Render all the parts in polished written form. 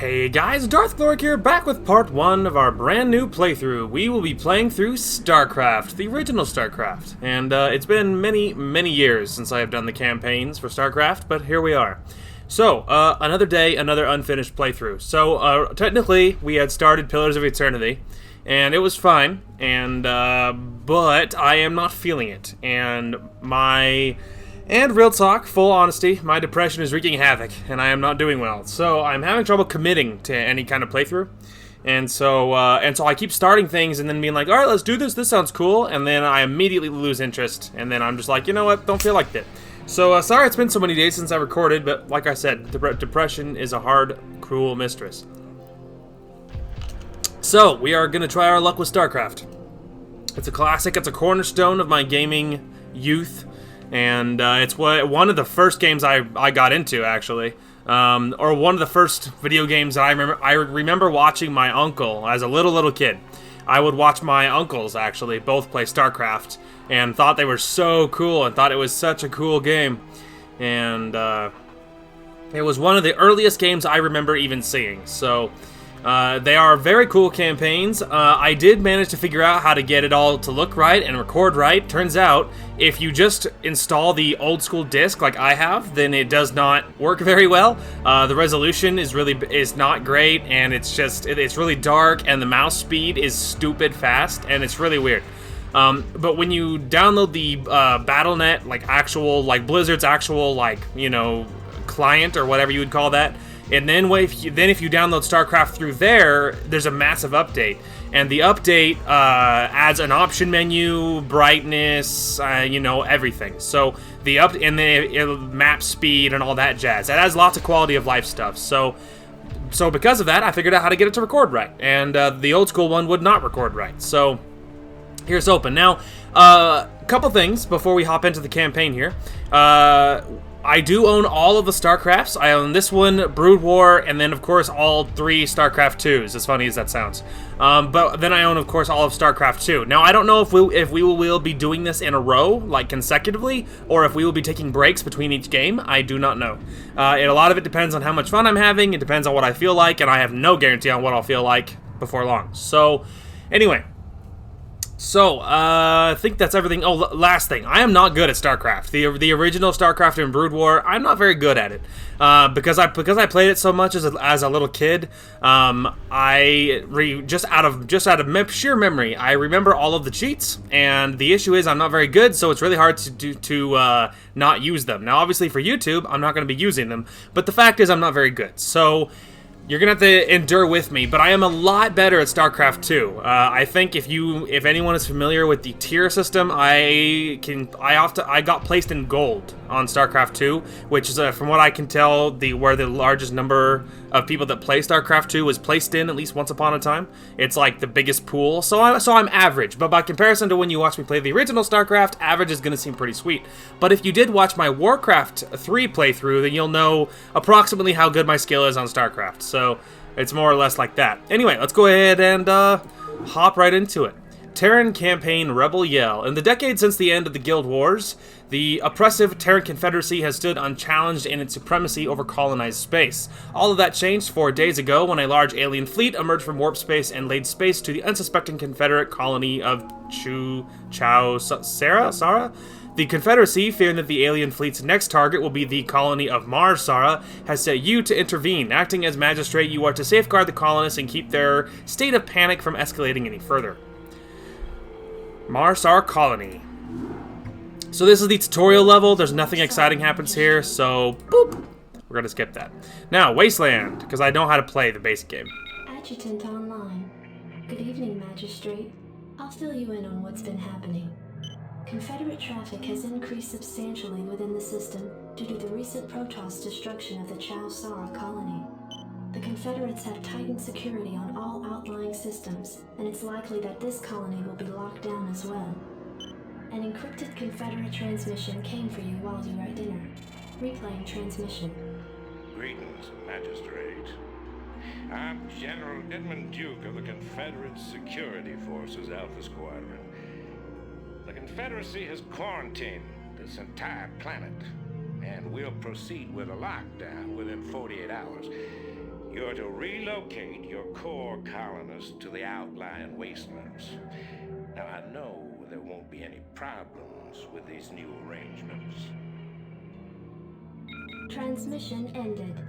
Hey guys, Darth Gloric here, back with part 1 of our brand new playthrough. We will be playing through StarCraft, the original StarCraft. And it's been many years since I have done the campaigns for StarCraft, but here we are. So, another day, another unfinished playthrough. So, technically, we had started Pillars of Eternity, and it was fine, and, but I am not feeling it. And real talk, full honesty, my depression is wreaking havoc, and I am not doing well. So I'm having trouble committing to any kind of playthrough, and so I keep starting things and then being like, all right, let's do this. This sounds cool, and then I immediately lose interest, and then I'm just like, you know what? Don't feel like it. So sorry, it's been so many days since I recorded, but like I said, depression is a hard, cruel mistress. So we are gonna try our luck with StarCraft. It's a classic. It's a cornerstone of my gaming youth. And it's one of the first games I got into, actually, or one of the first video games that I remember. I remember watching my uncle as a little kid. I would watch my uncles actually both play StarCraft, and thought they were so cool, and thought it was such a cool game. And it was one of the earliest games I remember even seeing. So they are very cool campaigns. I did manage to figure out how to get it all to look right and record right. Turns out, if you just install the old school disc like I have, then it does not work very well. The resolution is not great, and it's really dark, and the mouse speed is stupid fast, and it's really weird. But when you download the Battle.net, like Blizzard's actual client or whatever you would call that. And then if you download StarCraft through there, there's a massive update. And the update adds an option menu, brightness, everything. So and then map speed and all that jazz. It has lots of quality of life stuff. So because of that, I figured out how to get it to record right. And the old school one would not record right. So here's open. Now, a couple things before we hop into the campaign here. I do own all of the StarCrafts. I own this one, Brood War, and then, of course, all 3 StarCraft 2s, as funny as that sounds. But then I own, of course, all of StarCraft 2. Now, I don't know if we will be doing this in a row, like consecutively, or if we will be taking breaks between each game. I do not know. A lot of it depends on how much fun I'm having. It depends on what I feel like, and I have no guarantee on what I'll feel like before long. So, anyway. So, I think that's everything. Oh, last thing. I am not good at StarCraft. The original StarCraft and Brood War, I'm not very good at it. Because I played it so much as a little kid, just out of sheer memory, I remember all of the cheats, and the issue is I'm not very good, so it's really hard to not use them. Now, obviously for YouTube, I'm not going to be using them, but the fact is I'm not very good. So you're gonna have to endure with me, but I am a lot better at StarCraft 2. I think if anyone is familiar with the tier system, I got placed in gold on StarCraft 2, which is from what I can tell where the largest number of people that play StarCraft 2 was placed in at least once upon a time. It's like the biggest pool, so I'm average. But by comparison to when you watch me play the original StarCraft, average is gonna seem pretty sweet. But if you did watch my Warcraft 3 playthrough, then you'll know approximately how good my skill is on StarCraft. So it's more or less like that. Anyway, let's go ahead and hop right into it. Terran Campaign Rebel Yell. In the decade since the end of the Guild Wars, the oppressive Terran Confederacy has stood unchallenged in its supremacy over colonized space. All of that changed 4 days ago when a large alien fleet emerged from warp space and laid space to the unsuspecting Confederate colony of Sara? The Confederacy, fearing that the alien fleet's next target will be the colony of Sara, has set you to intervene. Acting as magistrate, you are to safeguard the colonists and keep their state of panic from escalating any further. Sara colony. So this is the tutorial level. There's nothing exciting happens here, so boop. We're gonna skip that. Now, Wasteland, because I know how to play the basic game. Adjutant online. Good evening, Magistrate. I'll fill you in on what's been happening. Confederate traffic has increased substantially within the system due to the recent Protoss destruction of the Sara colony. The Confederates have tightened security on all outlying systems, and it's likely that this colony will be locked down as well. An encrypted Confederate transmission came for you while you were at dinner. Replaying transmission. Greetings, Magistrate. I'm General Edmund Duke of the Confederate Security Forces Alpha Squadron. The Confederacy has quarantined this entire planet, and we'll proceed with a lockdown within 48 hours. You're to relocate your core colonists to the outlying wastelands. Now, I know there won't be any problems with these new arrangements. Transmission ended.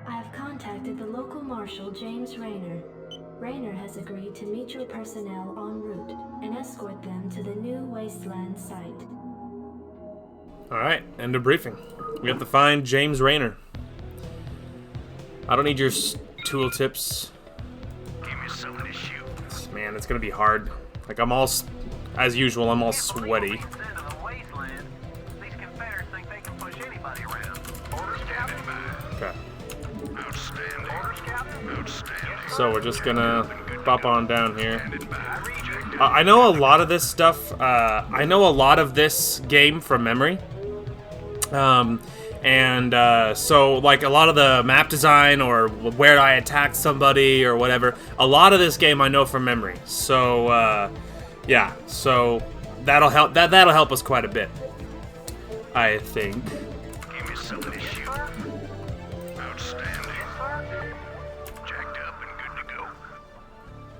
I have contacted the local marshal, James Raynor. Raynor has agreed to meet your personnel en route and escort them to the new wasteland site. Alright, end of briefing. We have to find James Raynor. I don't need your tooltips. Give me something to shoot. Man, it's gonna be hard. Like, I'm all, as usual, I'm all sweaty. These Confederates think they can push anybody around. Orders, Captain. Okay. Outstanding. Orders, Captain. Outstanding. So we're just gonna pop on down here. I know a lot of this stuff. I know a lot of this game from memory. So like a lot of the map design or where I attacked somebody or whatever, a lot of this game I know from memory. So yeah, so that'll help. That'll help us quite a bit, I think. Give me something to shoot. Outstanding. Jacked up and good to go.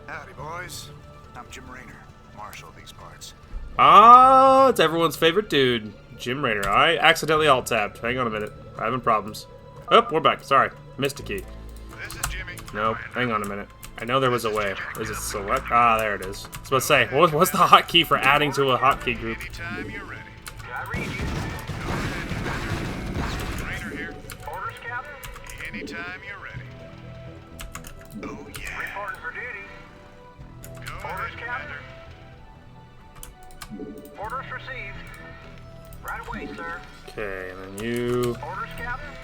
Howdy, boys. I'm Jim Raynor, marshal of these parts. Ah, it's everyone's favorite dude, Jim Raynor. I accidentally alt-tabbed. Hang on a minute. I'm having problems. Oh, we're back. Sorry. Missed a key. This is Jimmy. Nope. Hang on a minute. I know there was a way. Is it select? Ah, there it is. I was about to say, what's the hotkey for adding to a hotkey group? Anytime you're ready. I read you. Raynor here. Orders, Captain. Anytime you're ready. Oh, yeah. Reporting for duty. Go Orders, ahead, Captain. Commander. Orders received. Right away, sir. Okay, and then you... Orders, Captain.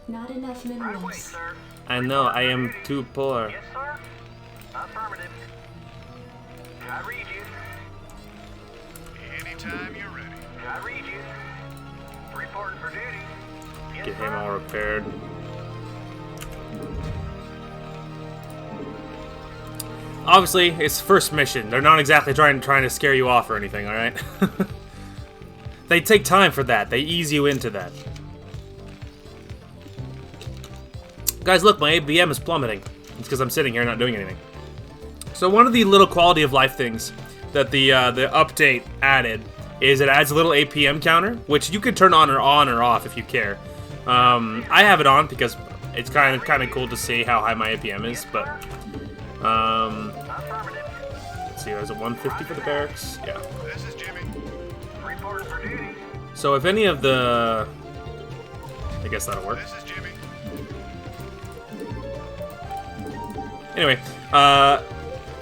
Not enough Right away, minerals. sir. I know, I am too poor. Yes, sir. Affirmative. I read you. Anytime you're ready. I read you. Reporting for duty. Yes, Get him sir. all repaired. Obviously, it's first mission. They're not exactly trying to scare you off or anything, alright? They take time for that. They ease you into that. Guys, look, my ABM is plummeting. It's because I'm sitting here not doing anything. So one of the little quality of life things that the update added is it adds a little APM counter, which you can turn on or off if you care. I have it on because it's kind of cool to see how high my APM is, but let's see, is it 150 for the barracks? Yeah. This is Jimmy. Reporting for duty. So if any of the, I guess that'll work. This is Jimmy. Anyway,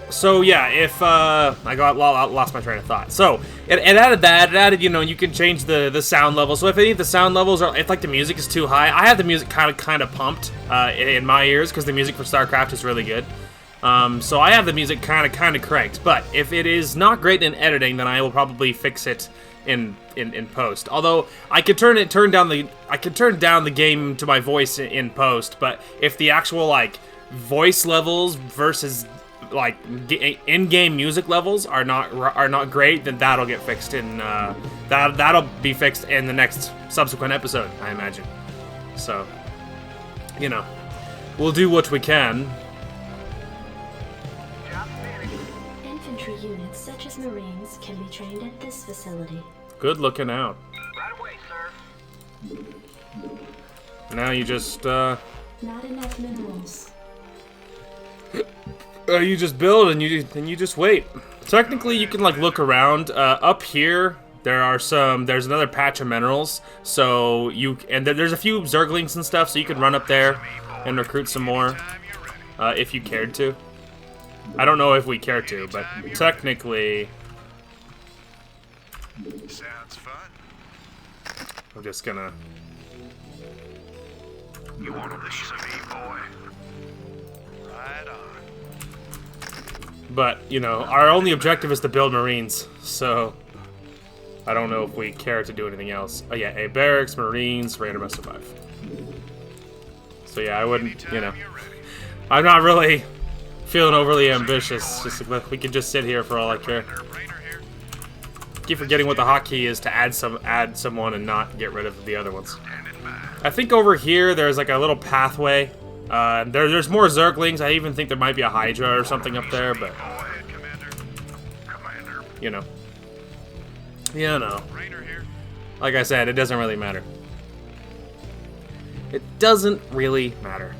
so yeah, if I lost my train of thought. So it added that. It added, you know, you can change the sound level. So if any of the sound levels are, if like the music is too high, I have the music kind of pumped in my ears because the music for StarCraft is really good. So I have the music kind of cranked. But if it is not great in editing, then I will probably fix it in post. Although I could turn down the game to my voice in post. But if the actual like voice levels versus like in-game music levels are not great, then that'll get fixed in that'll be fixed in the next subsequent episode, I imagine. So, you know, we'll do what we can. Job finished. Infantry units such as Marines can be trained at this facility. Good looking out. Right away, sir. Now you just Not enough minerals. you just build and you just wait. Technically, you can like look around. Up here, there's another patch of minerals. So there's a few zerglings and stuff. So you can run up there and recruit some more if you cared to. I don't know if we care to, but technically, Sounds fun. I'm just gonna. You want a piece of me, boy? Right on. But, you know, our only objective is to build Marines, so I don't know if we care to do anything else. Oh yeah, a barracks, Marines, Raynor must survive. So yeah, I wouldn't, you know, You're ready. I'm not really feeling overly ambitious. Just like, we can just sit here for all I care. Raynor here. Keep forgetting what the hotkey is to add someone and not get rid of the other ones. Standing by. I think over here there's like a little pathway There's more Zerglings. I even think there might be a Hydra or something up there, but Go ahead, Commander. Commander. you know. You know. Raynor here. Like I said, it doesn't really matter. It doesn't really matter.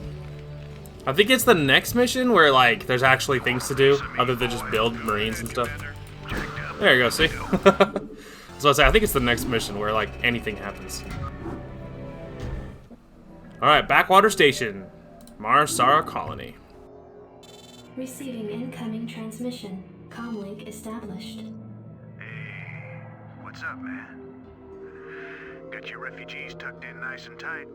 I think it's the next mission where, like, there's actually things to do other than just build Marines and stuff. There you go, see? So I think it's the next mission where, like, anything happens. Alright, Backwater Station. Mars-Sara Colony. Receiving incoming transmission. Comlink established. Hey, what's up, man? Got your refugees tucked in nice and tight?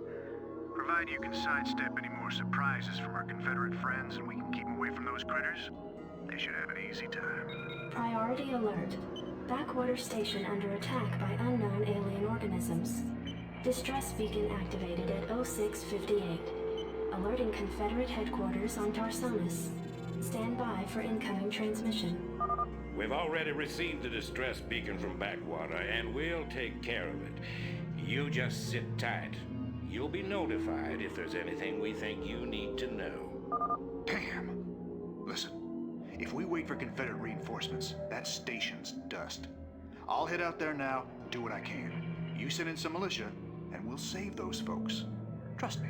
Provided you can sidestep any more surprises from our Confederate friends and we can keep them away from those critters, they should have an easy time. Priority alert. Backwater station under attack by unknown alien organisms. Distress beacon activated at 0658. Alerting Confederate headquarters on Tarsonis. Stand by for incoming transmission. We've already received the distress beacon from Backwater, and we'll take care of it. You just sit tight. You'll be notified if there's anything we think you need to know. Damn! Listen, if we wait for Confederate reinforcements, that station's dust. I'll head out there now, do what I can. You send in some militia, and we'll save those folks. Trust me.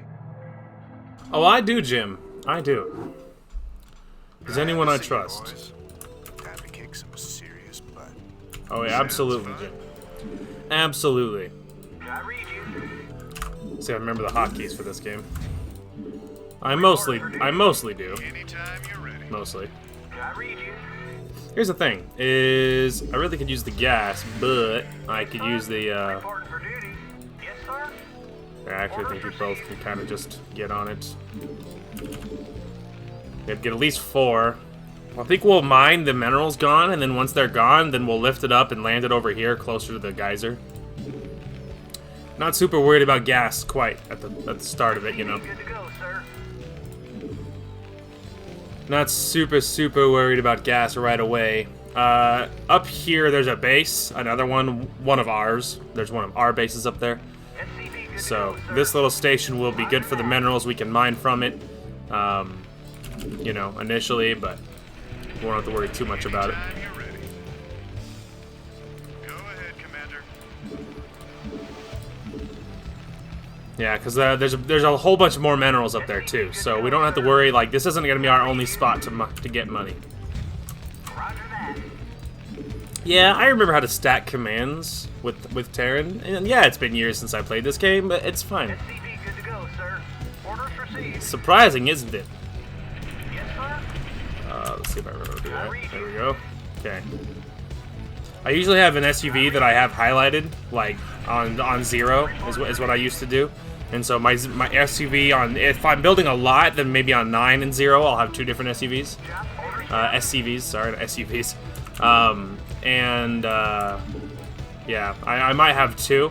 Oh, I do, Jim. I do. Is anyone I See you, trust? boys. Time to kick some serious butt. Oh, yeah, absolutely, Jim. Absolutely. I read you. See, I remember the hotkeys for this game. I mostly do. Anytime you're ready. Mostly. I read you. Here's the thing, is I really could use the gas, but I could use the, Reporting for duty. Yes, sir. I actually think you both can kind of just get on it. They'd get at least 4. I think we'll mine the minerals gone, and then once they're gone, then we'll lift it up and land it over here closer to the geyser. Not super worried about gas quite at the start of it, you know. Good to go, sir. Not super worried about gas right away. Up here there's a base, another one of ours. There's one of our bases up there. SCP good So to go, sir. this little station will be good for the minerals we can mine from it. You know, initially, but we won't have to worry too much about it. Anytime you're ready. Go ahead, Commander. Yeah, because there's a whole bunch more minerals up there too, so we don't have to worry. Like, this isn't gonna be our only spot to get money. Roger that. Yeah, I remember how to stack commands with Terran, and yeah, it's been years since I played this game, but it's fine. SCP good to go, sir. Orders received. Surprising, isn't it? Yes, sir. Let's see if I remember to do that. There we go. Okay. I usually have an SUV that I have highlighted, like on 0 is what I used to do. And so my SUV on, if I'm building a lot, then maybe on 9 and 0, I'll have 2 different SUVs. SCVs, sorry, not SUVs. Yeah, I might have 2.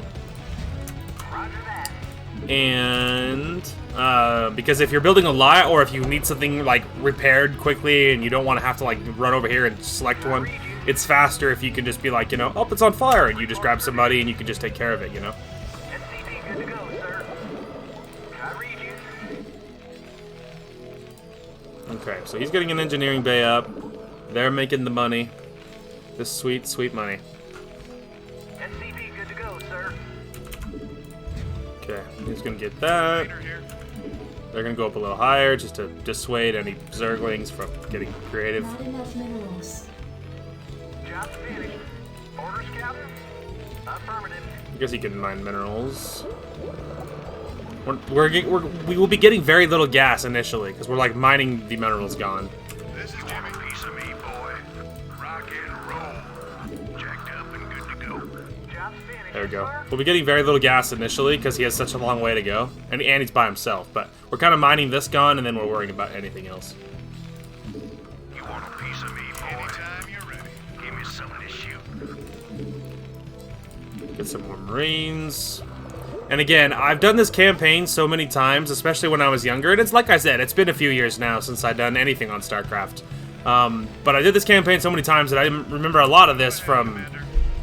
Roger that. And because if you're building a lot, or if you need something like repaired quickly and you don't want to have to like run over here and select one, it's faster if you can just be like, you know, oh, it's on fire, and you just grab somebody and you can just take care of it, you know. SCP good to go, sir. I read you. Okay, so he's getting an engineering bay up. They're making the money. This sweet money. SCP good to go, sir. Okay, he's gonna get that. They're gonna go up a little higher just to dissuade any Zerglings from getting creative. Not enough minerals. Job finished. Orders, Captain? Affirmative. I guess he can mine minerals. We will be getting very little gas initially because we're like mining the minerals gone. This is Jimmy. Piece of me, boy. Rock and roll. Jacked up and good to go. Job finished. There we go. We'll be getting very little gas initially because he has such a long way to go, and he's by himself. But we're kind of mining this gun, and then we're worrying about anything else. You want a piece of me, boy? Anytime you're ready. Give me something to shoot. Get some more Marines. And again, I've done this campaign so many times, especially when I was younger. And it's like I said, it's been a few years now since I've done anything on StarCraft. But I did this campaign so many times that I remember a lot of this from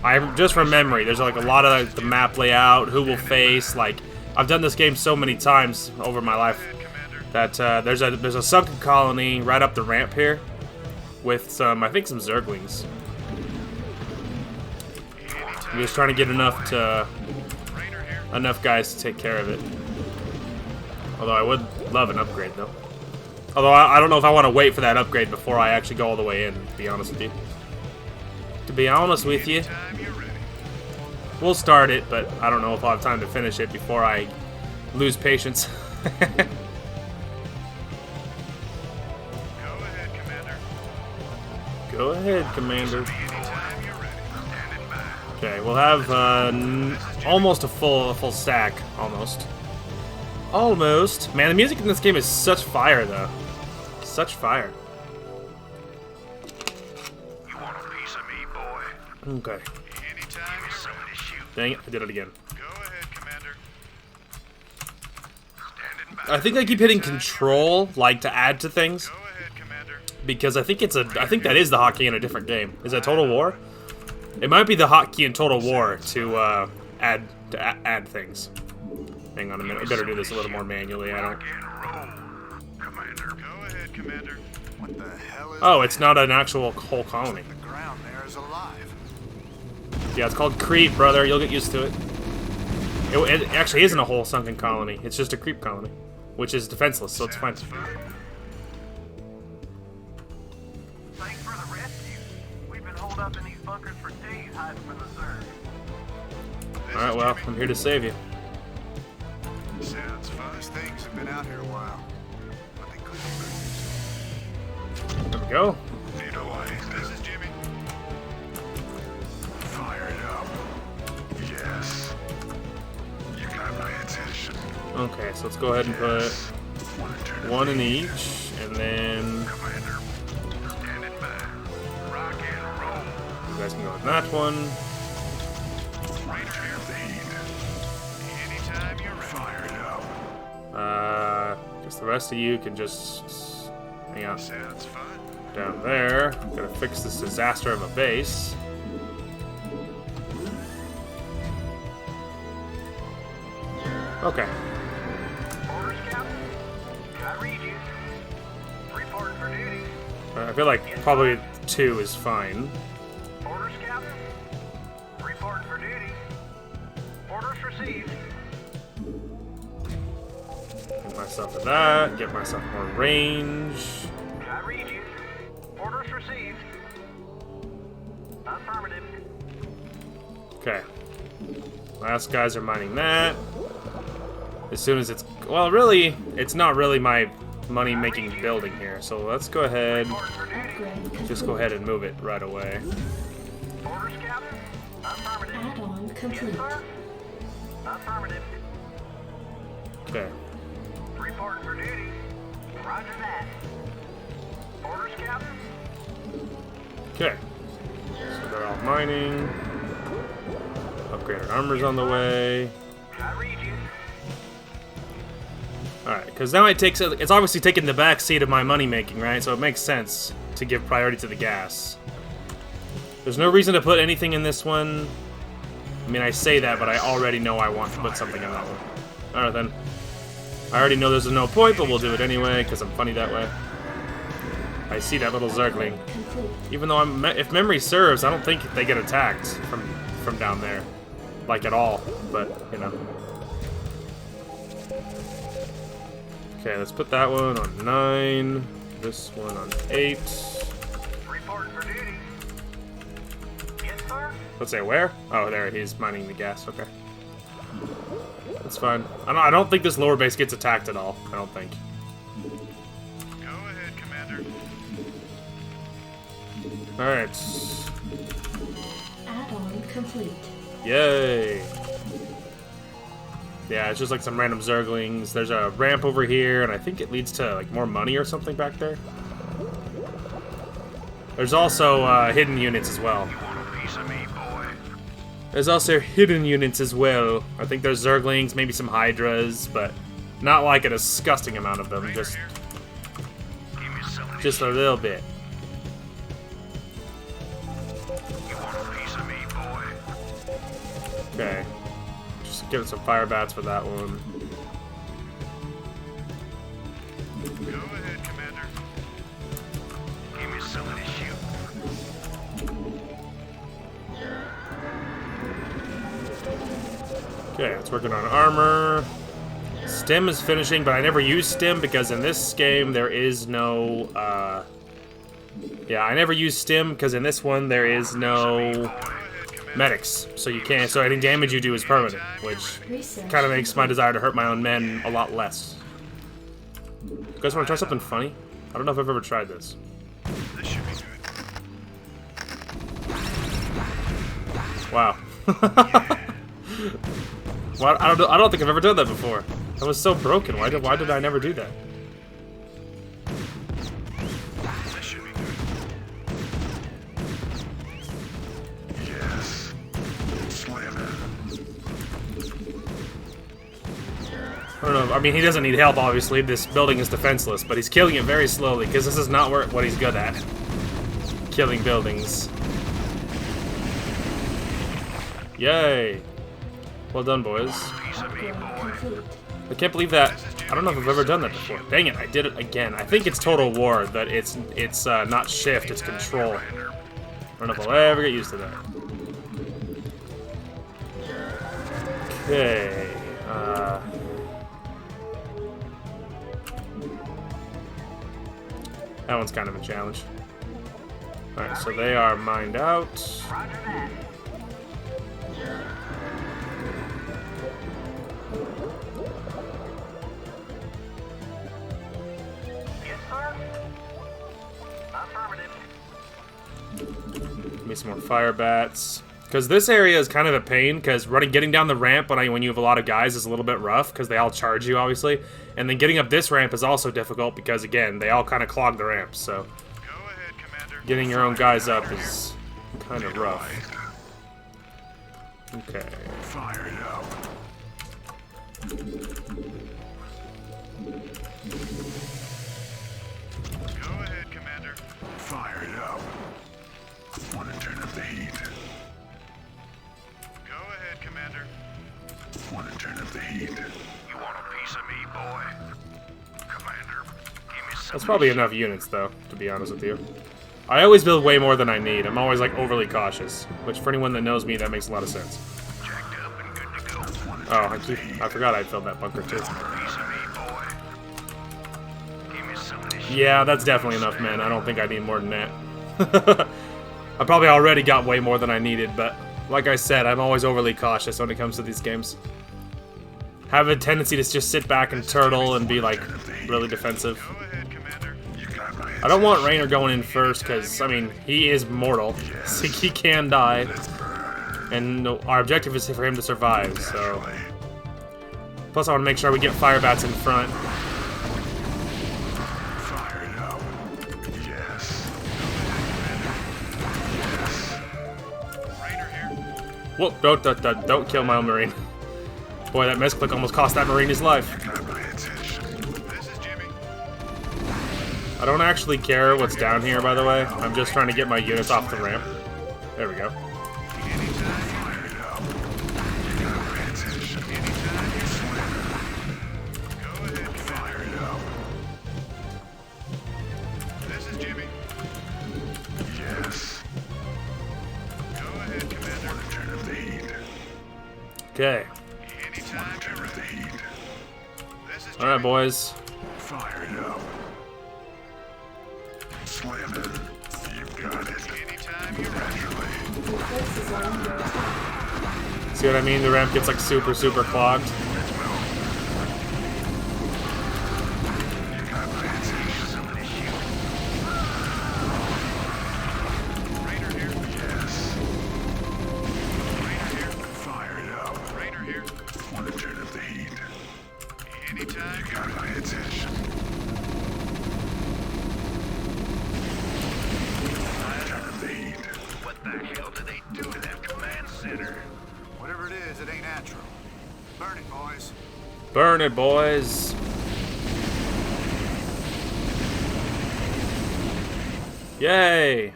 memory. There's like a lot of the map layout, who will face. Like, I've done this game so many times over my life that there's a sunken colony right up the ramp here with some, I think, some Zerglings. I'm just trying to get enough guys to take care of it. Although I would love an upgrade, though. Although I don't know if I want to wait for that upgrade before I actually go all the way in, to be honest with you. To be honest with you, we'll start it, but I don't know if I'll have time to finish it before I lose patience. Go ahead, Commander. Okay, we'll have almost a full stack, almost. Almost. Man, the music in this game is such fire, though. Such fire. You want a piece of me, boy? Okay. Anytime you're ready to shoot. Dang it, I did it again. Go ahead, Commander. Standing by. I think I keep hitting Control, like, to add to things. Go ahead, Commander. Because I think that is the hotkey in a different game. Is that Total War? It might be the hotkey in Total War to add things. Hang on a minute. I better do this a little more manually. I don't. Rock and roll, Commander. Go ahead, Commander. What the hell is Oh, it's not an actual whole colony. the ground there is alive? Yeah, it's called creep, brother. You'll get used to it. It actually isn't a whole sunken colony. It's just a creep colony, which is defenseless, so it's fine. Thanks for the rescue. We've been holed up in these bunkers for days hiding from the Zerg. All right, well, I'm here to save you. Sounds fun. These things have been out here a while, but they couldn't move. There we go. Need a way. This is Jimmy. Fired up. Yes. You got my attention. Okay, so let's go ahead and put one in each, and then Commander. Standing by. Rock and roll. you guys can go with that one. Right to your lead. Anytime you're fired up. Guess the rest of you can just hang on Sounds fun. down there. I'm gonna fix this disaster of a base. Okay. Orders, Captain. I read you. Reporting for duty. I feel like probably 2 is fine. Orders, Captain. Reporting for duty. Orders received. Get myself to that. Get myself more range. I read you. Orders received. Affirmative. Okay. Last guys are mining that. As soon as it's... Well, really, it's not really my money-making building here. So let's go ahead... Reporting for duty. Upgrade complete. Just go ahead and move it right away. Orders, Captain. Affirmative. Add-on complete. Sir. Affirmative. Okay. Reporting for duty. Roger that. Orders, Captain. Okay. So they're all mining. Upgraded armor's on the way. I read you. Alright, because now it's obviously taking the back seat of my money making, right? So it makes sense to give priority to the gas. There's no reason to put anything in this one. I mean, I say that, but I already know I want to put something in that one. Alright then. I already know there's no point, but we'll do it anyway, because I'm funny that way. I see that little Zergling. Complete. Even though if memory serves, I don't think they get attacked from down there. Like, at all. But, you know. Okay, let's put that one on 9. This one on 8. Reporting for duty. Yes, sir. Let's say where? Oh, there, he's mining the gas. Okay. That's fine. I don't think this lower base gets attacked at all. I don't think. Go ahead, Commander. Alright. Add-on complete. Yay! Yeah, it's just like some random Zerglings. There's a ramp over here, and I think it leads to like more money or something back there. There's also hidden units as well. You want a piece of me, boy? There's also hidden units as well. I think there's Zerglings, maybe some Hydras, but not like a disgusting amount of them. Just Give me some of this. a little bit. You want a piece of me, boy? Okay. Just give it some fire bats for that one. Okay, it's working on armor. Stim is finishing, but I never use Stim because in this game there is no, yeah, I never use Stim because in this one there is no medics. So you can't, so any damage you do is permanent, which kind of makes my desire to hurt my own men a lot less. You guys want to try something funny? I don't know if I've ever tried this. This should be good. Wow. Well, I don't think I've ever done that before. That was so broken. Why did I never do that? This should be good. Yes. Slam it. I don't know. I mean, he doesn't need help, obviously. This building is defenseless, but he's killing it very slowly because this is not what he's good at. Killing buildings. Yay. Well done, boys. Piece of me, boy. Complete. I can't believe that. I don't know if I've ever done that before. Dang it, I did it again. I think it's Total War, that it's not shift, it's control. I don't know if I'll ever get used to that. Okay. That one's kind of a challenge. Alright, so they are mined out. Roger that. Yes, sir. Affirmative. Give me some more fire bats. Because this area is kind of a pain, because getting down the ramp when you have a lot of guys is a little bit rough, because they all charge you, obviously. And then getting up this ramp is also difficult, because, again, they all kind of clog the ramp, so... Go ahead, Commander. Getting your own guys up is kind of rough. Okay. Fire it up. Go ahead, Commander. Fire it up. Want to turn up the heat. Go ahead, Commander. Want to turn up the heat. You want a piece of me, boy? Commander, give me some. That's probably enough units, though, to be honest with you. I always build way more than I need. I'm always, like, overly cautious. Which, for anyone that knows me, that makes a lot of sense. Jacked up and good to go. Oh, I forgot I filled that bunker, too. Piece of me, boy. Give me some of this. Yeah, that's definitely enough, man. I don't think I need more than that. I probably already got way more than I needed, but like I said, I'm always overly cautious when it comes to these games. Have a tendency to just sit back and turtle and be, like, really defensive. Go ahead, Commander. You got my I don't want Raynor going in first, because, I mean, he is mortal. So he can die. And our objective is for him to survive, so... Plus, I want to make sure we get fire bats in front. Fire it up. Yes. Raynor here. Whoa, don't kill my own Marine. Boy, that misclick almost cost that Marine his life. Got my attention. This is Jimmy. I don't actually care what's down here, by the way. I'm just trying to get my units off the ramp. There we go. Anytime. Fire it up. You got my attention. Anytime you swim. Go ahead, fire it up. This is Jimmy. Yes. Go ahead, Commander. Want to turn up the heat. Okay. Anytime. Turn up the heat. This is Jimmy. Alright, boys. Fire it up. Slam it. You got it. Anytime you're ready. Your forces are under attack. See what I mean? The ramp gets, like, super clogged. Let's move. You got my attention. Some of this shit. Raynor here. Yes. Raynor here. Fire it up. Raynor here. Want to turn up the heat. Anytime. You got my attention. Turn up the heat. What the hell do they do to that command center? Whatever it is, it ain't natural. Burn it, boys. Burn it, boys. Yay.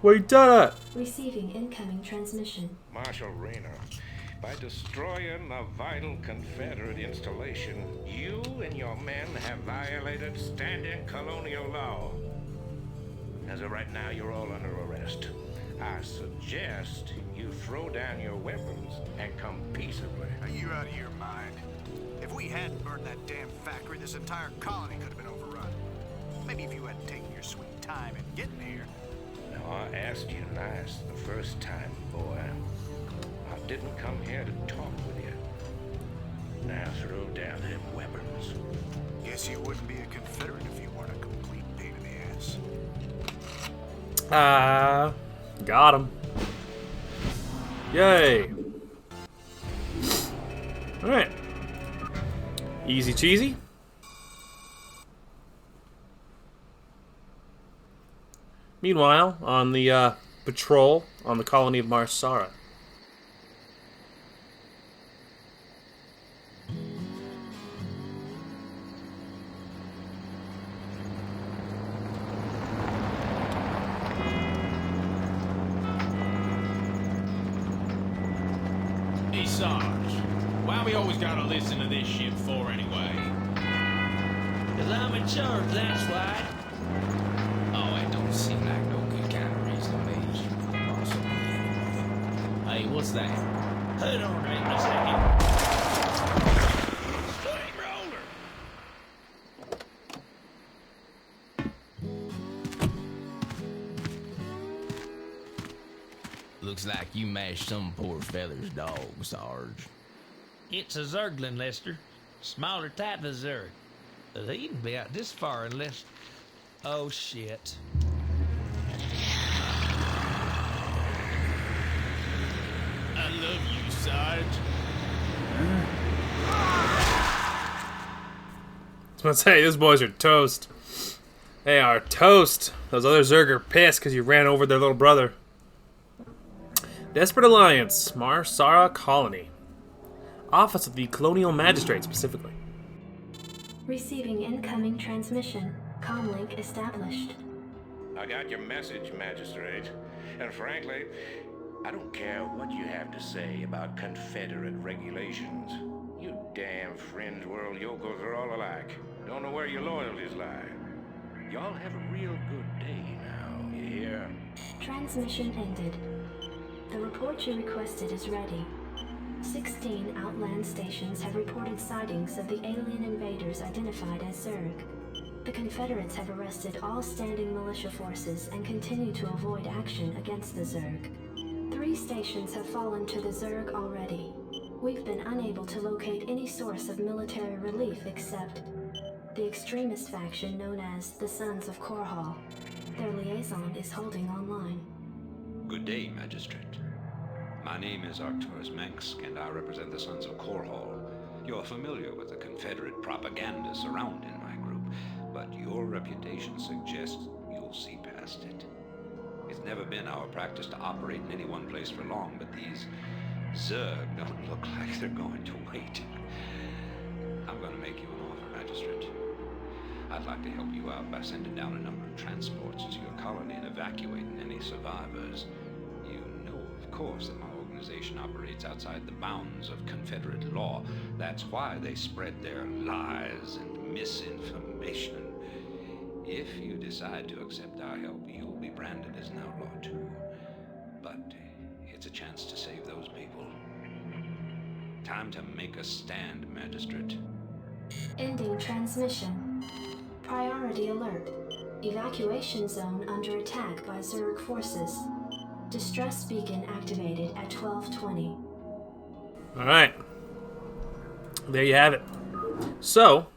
We did it! Receiving incoming transmission. Marshal Raynor, by destroying a vital Confederate installation, you and your men have violated standing colonial law. As of right now, you're all under arrest. I suggest you throw down your weapons and come peaceably. Are you out of your mind? If we hadn't burned that damn factory, this entire colony could have been overrun. Maybe if you hadn't taken your sweet time in getting here. Now, I asked you nice the first time, boy. I didn't come here to talk with you. Now throw down them weapons. Guess you wouldn't be a Confederate if you weren't a complete pain in the ass. Got him. Yay. Alright. Easy cheesy. Meanwhile, on the patrol on the colony of Marsara. Hey, Sarge, why we always gotta listen to this shit for anyway? 'Cause I'm in charge, that's why. Oh, it don't seem like no good kind of reason to me. Possibly anyway. Hey, what's that? Hold on right a second. Steamroller! Looks like you mashed some poor feller's dog, Sarge. It's a Zerglin, Lester. Smaller type of Zerg. They can be out this far unless... Oh, shit. I love you, Sarge. I was about to say, these boys are toast. They are toast. Those other Zerg are pissed because you ran over their little brother. Desperate Alliance, Marsara Colony. Office of the Colonial Magistrate, specifically. Receiving incoming transmission. Comlink established. I got your message, Magistrate. And frankly, I don't care what you have to say about Confederate regulations. You damn fringe world yokels are all alike. Don't know where your loyalties lie. Y'all have a real good day now, you hear? Transmission ended. The report you requested is ready. 16 outland stations have reported sightings of the alien invaders identified as Zerg. The Confederates have arrested all standing militia forces and continue to avoid action against the Zerg. 3 stations have fallen to the Zerg already. We've been unable to locate any source of military relief except the extremist faction known as the Sons of Korhal. Their liaison is holding online. Good day, Magistrate. My name is Arcturus Mansk, and I represent the Sons of Korhal. You're familiar with the Confederate propaganda surrounding my group, but your reputation suggests you'll see past it. It's never been our practice to operate in any one place for long, but these Zerg don't look like they're going to wait. I'm going to make you an offer, Magistrate. I'd like to help you out by sending down a number of transports to your colony and evacuating any survivors. You know, of course, that my organization operates outside the bounds of Confederate law. That's why they spread their lies and misinformation. If you decide to accept our help, you'll be branded as an outlaw too. But it's a chance to save those people. Time to make a stand, Magistrate. Ending transmission. Priority alert. Evacuation zone under attack by Zerg forces. Distress beacon activated at 12:20. Alright. There you have it. So,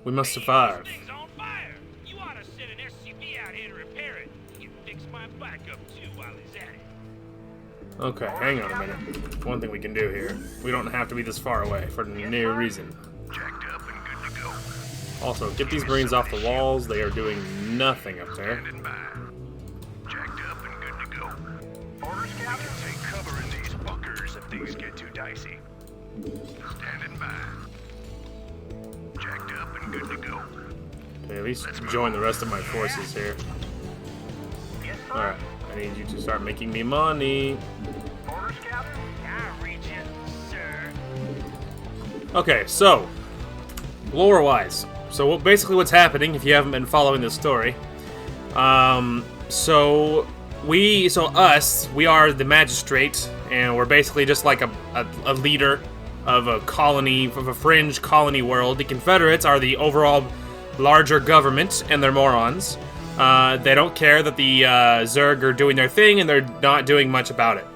we must survive. Thing's on fire. You ought to send an SCV out here to repair it. You can fix my backup too while he's at it. Okay, hang on a minute. One thing we can do here. We don't have to be this far away for no reason. Jacked up and good to go. Also, get these Marines off the walls. They are doing nothing up there. Standing by. Jacked up and good to go. Orders, Captain? We can take cover in these bunkers if things get too dicey. Standing by. Jacked up and good to go. Okay, at least join the rest of my forces here. Yes, sir. Alright, I need you to start making me money. Orders, Captain? I reach it, sir. Okay, so, lore-wise. So basically what's happening, if you haven't been following this story, so we are the magistrate, and we're basically just like a leader of a colony, of a fringe colony world. The Confederates are the overall larger government, and they're morons. They don't care that the Zerg are doing their thing, and they're not doing much about it.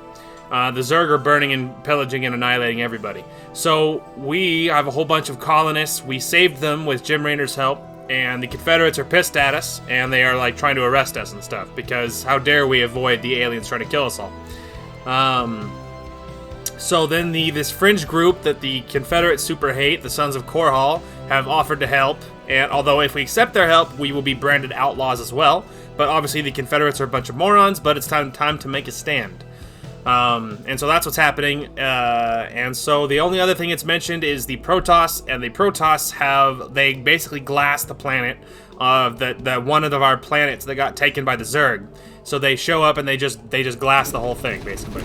The Zerg are burning and pillaging and annihilating everybody. So we have a whole bunch of colonists. We saved them with Jim Raynor's help, and the Confederates are pissed at us, and they are like trying to arrest us and stuff, because how dare we avoid the aliens trying to kill us all. So then this fringe group that the Confederates super hate, the Sons of Korhal, have offered to help, and although if we accept their help, we will be branded outlaws as well. But obviously the Confederates are a bunch of morons, but it's time to make a stand. And so that's what's happening, and so the only other thing it's mentioned is the Protoss, and the Protoss they basically glassed the planet of the one of our planets that got taken by the Zerg. So they show up and they just glass the whole thing, basically.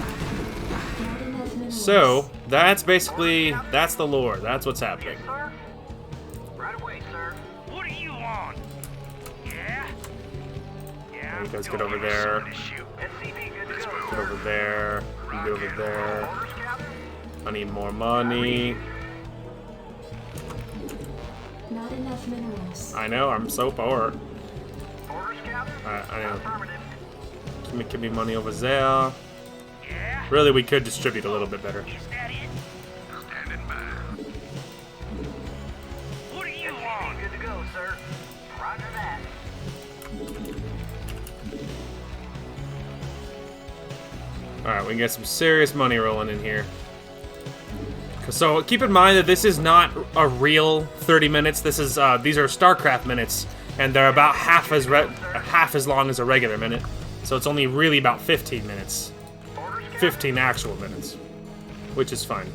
So that's the lore. That's what's happening. Sir? Right away, sir. What do you want? Yeah? Yeah. You guys get over there. SCV, good to go, Get sir. over there. You get over there. Orders, Captain? I need more money. Not enough minerals. I know. I'm so poor. Orders, Captain? I know. Affirmative. Give me money over there. Yeah? Really, we could distribute a little bit better. Is that it? Standing by. What do you want? Good to go, sir. Roger that. Alright, we can get some serious money rolling in here. So keep in mind that this is not a real 30 minutes. These are StarCraft minutes, and they're about half as long as a regular minute. So it's only really about 15 minutes. 15 actual minutes, which is fine.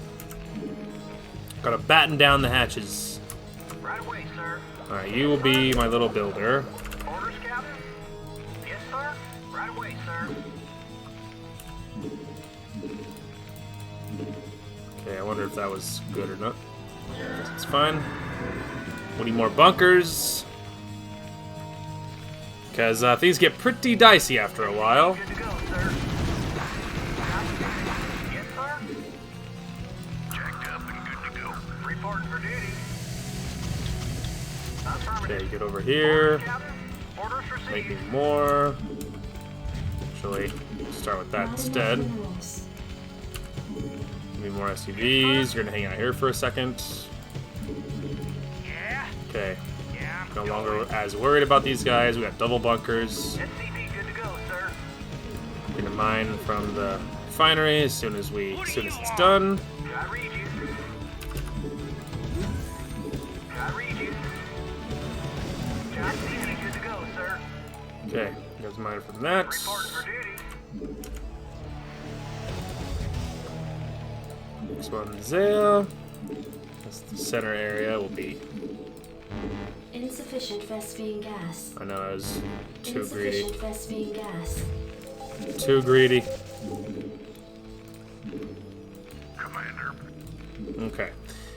Gotta batten down the hatches. Right away, sir. Alright, you will be my little builder. Orders, Captain? Yes, sir. Right away, sir. Okay, I wonder if that was good or not. Guess it's fine. We need more bunkers. Because things get pretty dicey after a while. Good to go, sir. Yes, sir. Jacked up and good to go. Reporting for duty. Affirmative. Okay, get over here. Captain? Orders Make me received. more. Actually, start with that Not instead. enough minerals. Give me more SUVs. You're gonna hang out here for a second. Yeah? Okay. Yeah, I'm No going. longer as worried about these guys. We got double bunkers. SCV, good to go, sir. Gonna mine from the refinery as soon as it's done. I read you. I read you. SCV, good to go, sir. Okay, you guys mine from that. Reporting for duty. Next one's there. That's the center area. Will be. Insufficient Vespine gas. I know I was too greedy. Insufficient Vespine gas. Too greedy. Commander. Okay.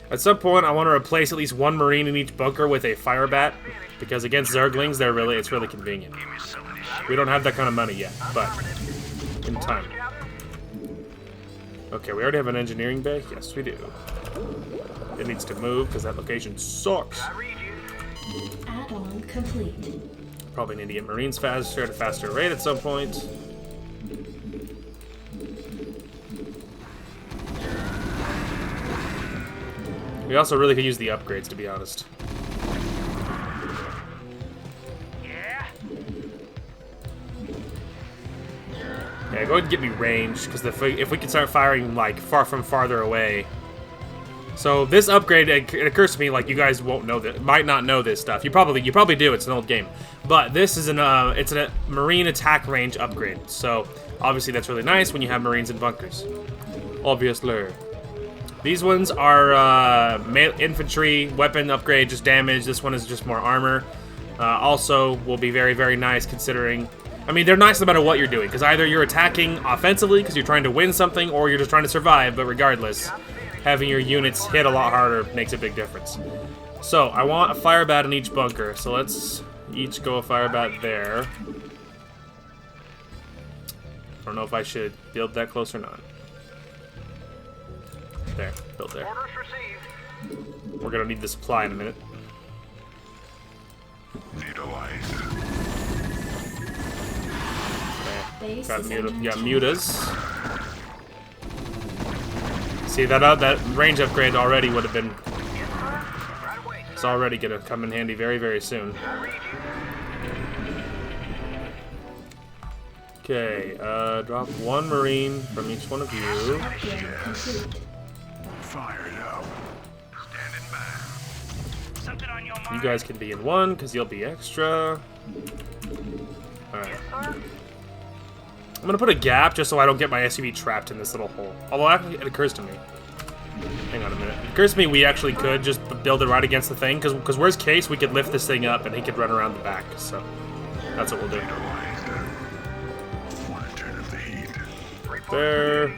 At some point, I want to replace at least one Marine in each bunker with a fire bat, because against Zerglings, it's really convenient. Give me some of this shit. We don't have that kind of money yet, but in time. Captain? Okay, we already have an engineering bay? Yes, we do. It needs to move, because that location sucks. I read you. Add-on complete. Probably need to get Marines faster at a faster rate at some point. We also really could use the upgrades, to be honest. Yeah? Yeah, go ahead and get me range, because if we can start firing, like, farther away. So this upgrade, it occurs to me, like, you guys won't know that, might not know this stuff. You probably do, it's an old game. But this is it's a Marine attack range upgrade. So, obviously that's really nice when you have Marines in bunkers. Obviously. These ones are infantry, weapon upgrade, just damage. This one is just more armor. Also, will be very, very nice considering... I mean, they're nice no matter what you're doing, because either you're attacking offensively because you're trying to win something, or you're just trying to survive, but regardless, having your units hit a lot harder makes a big difference. So, I want a fire bat in each bunker, so let's each go a fire bat there. don't know if I should build that close or not. There, build there. Orders received. We're gonna need the supply in a minute. Neutralized. Base Got is muta, under got attack. mutas. See that range upgrade already would have been. Yes, sir. Right away. It's already gonna come in handy very, very soon. I read you. Okay, drop one Marine from each one of you. Upgrade complete. Fired up. Standing by. Something on your mind? You guys can be in one because you'll be extra. Alright. Yes, sir. I'm gonna put a gap just so I don't get my SUV trapped in this little hole. Although actually it occurs to me. Hang on a minute. It occurs to me we actually could just build it right against the thing, because worst case we could lift this thing up and he could run around the back. So that's what we'll do. Neutralized. Want to turn up the heat. There.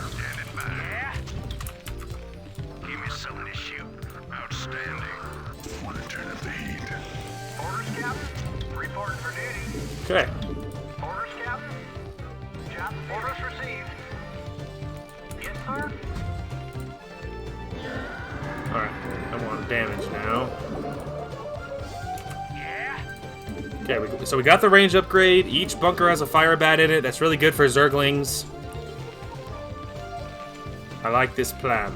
Standing by. Give me something to shoot. Outstanding. Want to turn up the heat. Orders, Captain. Reporting for duty. Okay. Orders, Captain. Job orders received. Yes, sir. Alright. I want damage now. Yeah. Okay, so we got the range upgrade. Each bunker has a fire bat in it. That's really good for Zerglings. I like this plan.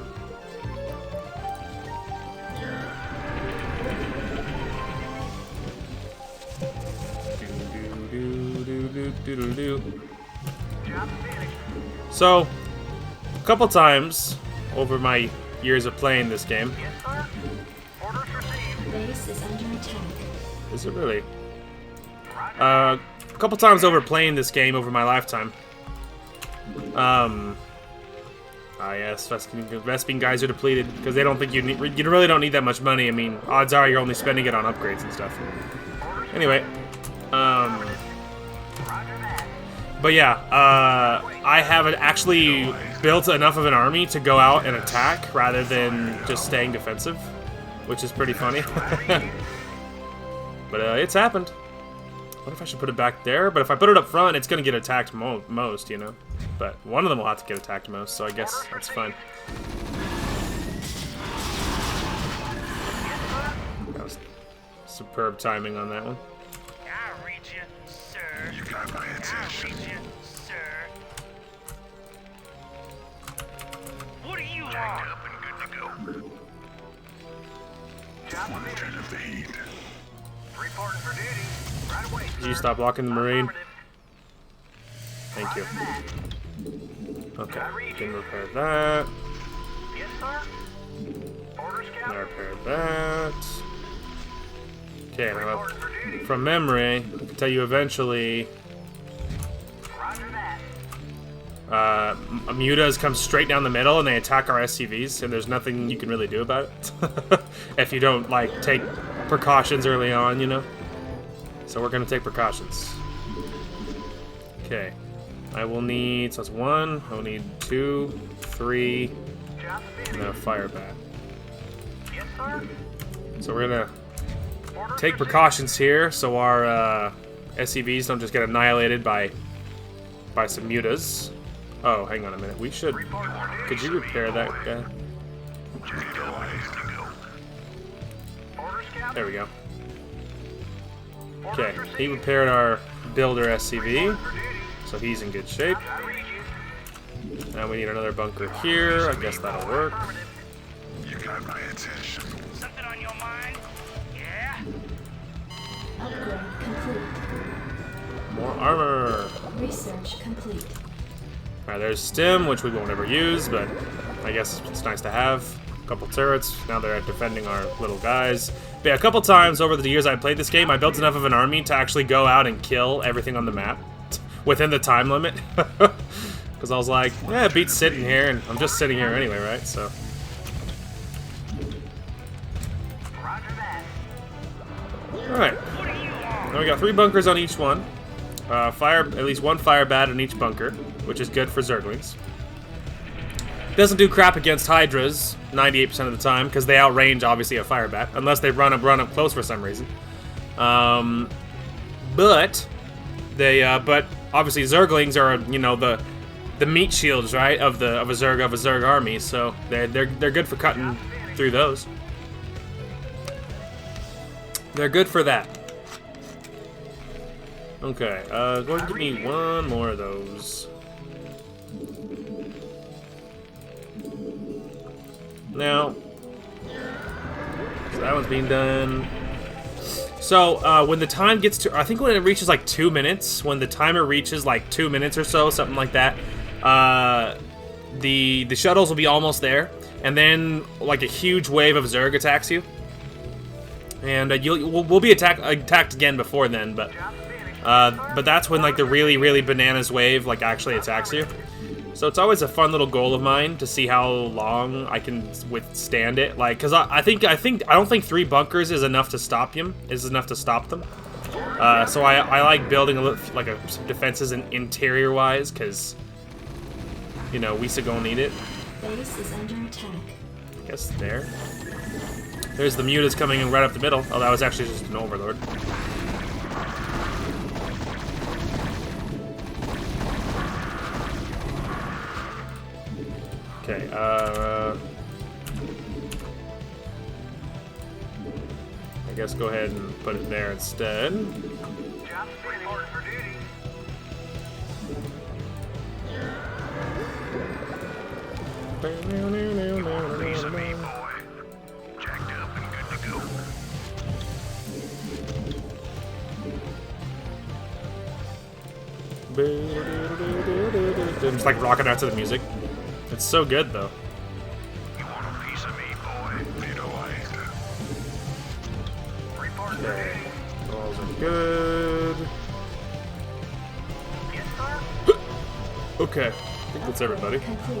Job finished. So, a couple times over my years of playing this game. Yes, sir. Orders received. Base is under attack. Is it really? Roger. A couple times over playing this game over my lifetime. Yes, Vespene guys are depleted because they don't think you really don't need that much money. I mean, odds are you're only spending it on upgrades and stuff. Anyway, Roger that. but yeah, I haven't actually built enough of an army to go out and attack rather than just staying defensive, which is pretty funny. But it's happened. What if I should put it back there? But if I put it up front, it's going to get attacked most, you know? But one of them will have to get attacked most, so I guess that's fine. That was superb timing on that one. I read you, sir. You got my attention. I read you, sir. What do you Jacked want? up and good to go. Job Want to finished. turn up the heat. Reporting for duty. Right away, Did you sir. stop blocking the Marine? Affirmative. Thank you. Roger that. Okay, can repair that. Yes, sir. Orders, I Captain. repaired that. Okay, now Reporting for duty. from memory, I can tell you eventually, Roger that. mutas come straight down the middle and they attack our SCVs, and there's nothing you can really do about it if you don't like take precautions early on, you know. So we're gonna take precautions. Okay, I will need, so that's one. I will need 2, 3, Job and finished. then a fire bat. Yes, sir. So we're gonna Orders take received. precautions here so our SCVs don't just get annihilated by some mutas. Oh, hang on a minute. We should. Reporting for duty. Could you repair that guy? Neutralized. Orders, Captain. There we go. Orders Okay, he received. repaired our builder SCV, For duty. so he's in good shape. I read you. Now we need another bunker here. I guess that'll work. Affirmative. You got my attention. Something on your mind? Yeah. Upgrade complete. More armor. Research complete. Alright, there's stim, which we won't ever use, but I guess it's nice to have. A couple turrets. Now they're defending our little guys. But yeah, a couple times over the years I played this game, I built enough of an army to actually go out and kill everything on the map within the time limit. Because I was like, yeah, it beats sitting here, and I'm just sitting here anyway, right? So, Roger that. alright. What do you want? Now we got 3 bunkers on each one. At least 1 fire bat in each bunker, which is good for Zerglings. Doesn't do crap against Hydras 98% of the time, because they outrange, obviously, a fire bat, unless they run up close for some reason. But they, but obviously Zerglings are, you know, the meat shields, right, of a Zerg army. So they're good for cutting through those. They're good for that. Okay, go ahead and give me one more of those. Now, so that one's being done. So, when the time gets to, I think when it reaches like 2 minutes, when the timer reaches like 2 minutes or so, something like that, the shuttles will be almost there, and then like a huge wave of Zerg attacks you, and we'll be attacked again before then, but that's when like the really bananas wave like actually attacks you. So it's always a fun little goal of mine to see how long I can withstand it. Like, cause I don't think 3 bunkers is enough to stop them. So I like building some defenses interior wise, cause you know we gonna need it. Base is under attack. I guess there's the mutas coming in right up the middle. Oh, that was actually just an overlord. Okay, I guess go ahead and put it there instead. Job reported for duty. You want a piece of me, boy? Jacked up and good to go. It's like rocking out to the music. It's so good, though. You want a piece of me, boy? Ditto Report for Okay, duty. walls are good. Yes, sir. Okay, I think that's everybody. Complete.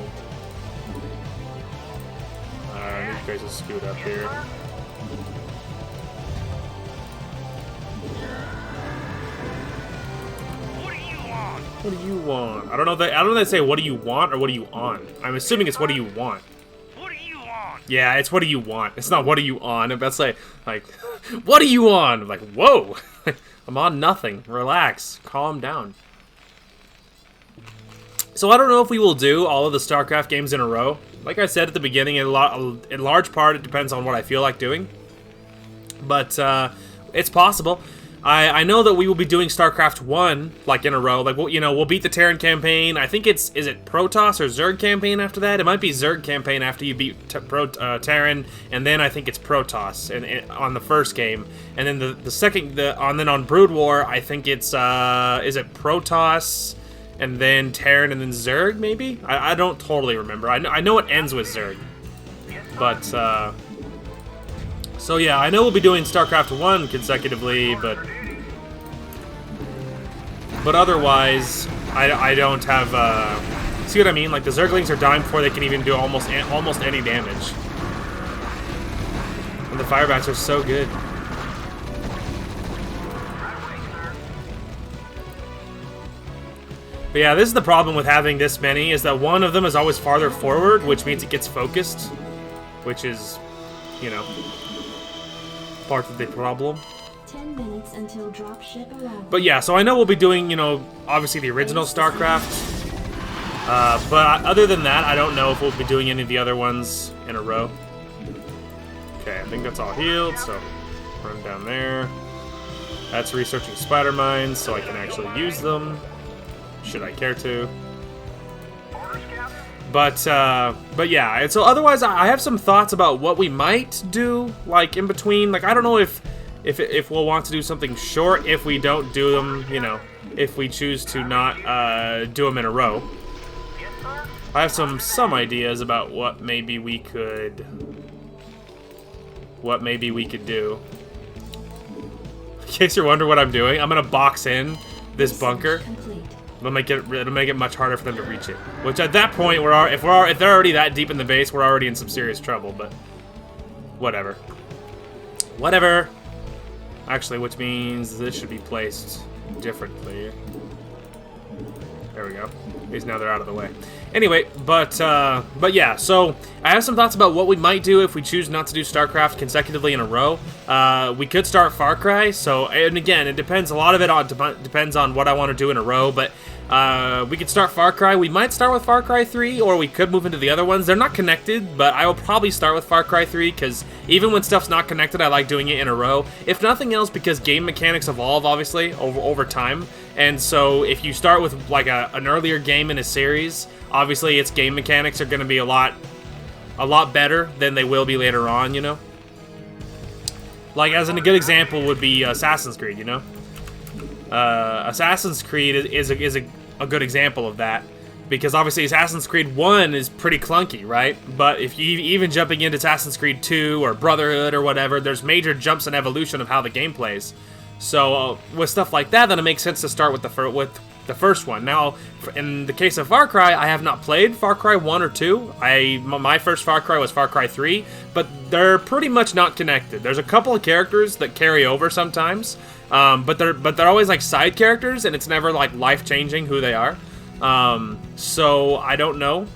These guys will scoot up here. What do you want? I don't know if they say what do you want or what do you on. I'm assuming it's what do you want. What do you want? Yeah, it's what do you want. It's not what are you on. If that's like what are you on? I'm like, whoa. I'm on nothing. Relax. Calm down. So I don't know if we will do all of the StarCraft games in a row. Like I said at the beginning, in large part it depends on what I feel like doing. But it's possible. I know that we will be doing StarCraft 1 like in a row. Like we'll beat the Terran campaign. I think is it Protoss or Zerg campaign after that? It might be Zerg campaign after you beat Terran, and then I think it's Protoss and on the first game, and then the second then on Brood War I think it's is it Protoss and then Terran and then Zerg maybe? I don't totally remember. I know it ends with Zerg, but so yeah, I know we'll be doing StarCraft 1 consecutively, but otherwise, I don't have, see what I mean? Like, the Zerglings are dying before they can even do almost any damage. And the Firebats are so good. But yeah, this is the problem with having this many, is that one of them is always farther forward, which means it gets focused, which is, you know, part of the problem. 10 minutes until dropship arrival. But yeah, so I know we'll be doing, you know, obviously the original StarCraft. But other than that, I don't know if we'll be doing any of the other ones in a row. Okay, I think that's all healed, so run down there. That's researching spider mines, so I can actually use them, should I care to. But yeah, and so otherwise I have some thoughts about what we might do, like, in between. Like, I don't know if we'll want to do something short, if we don't do them, you know, if we choose to not do them in a row. I have some ideas about what maybe we could do. In case you're wondering what I'm doing, I'm gonna box in this bunker. It'll make it much harder for them to reach it. Which at that point, if they're already that deep in the base, we're already in some serious trouble. But whatever. Whatever. Actually, which means this should be placed differently. There we go. At least now they're out of the way. Anyway, but yeah, so I have some thoughts about what we might do if we choose not to do StarCraft consecutively in a row. We could start Far Cry, so, and again, it depends, a lot of it depends on what I want to do in a row, but we could start Far Cry. We might start with Far Cry 3, or we could move into the other ones. They're not connected, but I will probably start with Far Cry 3, because even when stuff's not connected, I like doing it in a row. If nothing else, because game mechanics evolve, obviously, over time. And so if you start with like an earlier game in a series, obviously its game mechanics are going to be a lot better than they will be later on, you know? Like, as in a good example would be Assassin's Creed, you know? Assassin's Creed is a good example of that, because obviously Assassin's Creed 1 is pretty clunky, right? But if you even jumping into Assassin's Creed 2 or Brotherhood or whatever, there's major jumps in evolution of how the game plays. So with stuff like that, then it makes sense to start with the first one. Now, in the case of Far Cry, I have not played Far Cry 1 or 2. My first Far Cry was Far Cry 3, but they're pretty much not connected. There's a couple of characters that carry over sometimes, but they're always like side characters, and it's never like life-changing who they are. So I don't know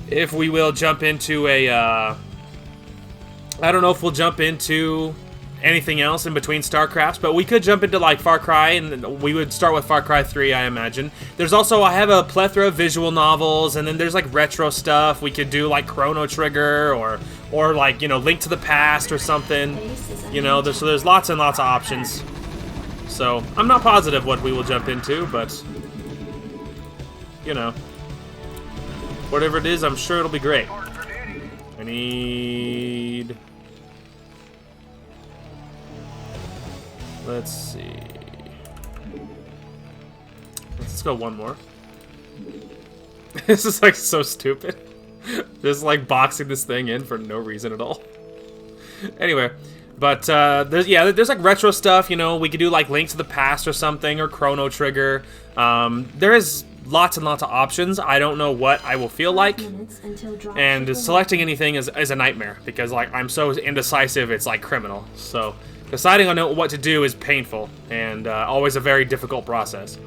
if we will jump into I don't know if we'll jump into anything else in between StarCrafts, but we could jump into like Far Cry, and we would start with Far Cry 3, I imagine. There's also, I have a plethora of visual novels, and then there's like retro stuff. We could do like Chrono Trigger or like, you know, Link to the Past or something. You know, there's lots and lots of options. So I'm not positive what we will jump into, but you know, whatever it is, I'm sure it'll be great. I need... Let's see. Let's go one more. This is like so stupid. Just like boxing this thing in for no reason at all. Anyway, but there's like retro stuff, you know. We could do like Link to the Past or something, or Chrono Trigger. There is lots and lots of options. I don't know what I will feel like, and selecting anything is a nightmare, because like I'm so indecisive, it's like criminal. So deciding on what to do is painful, and always a very difficult process.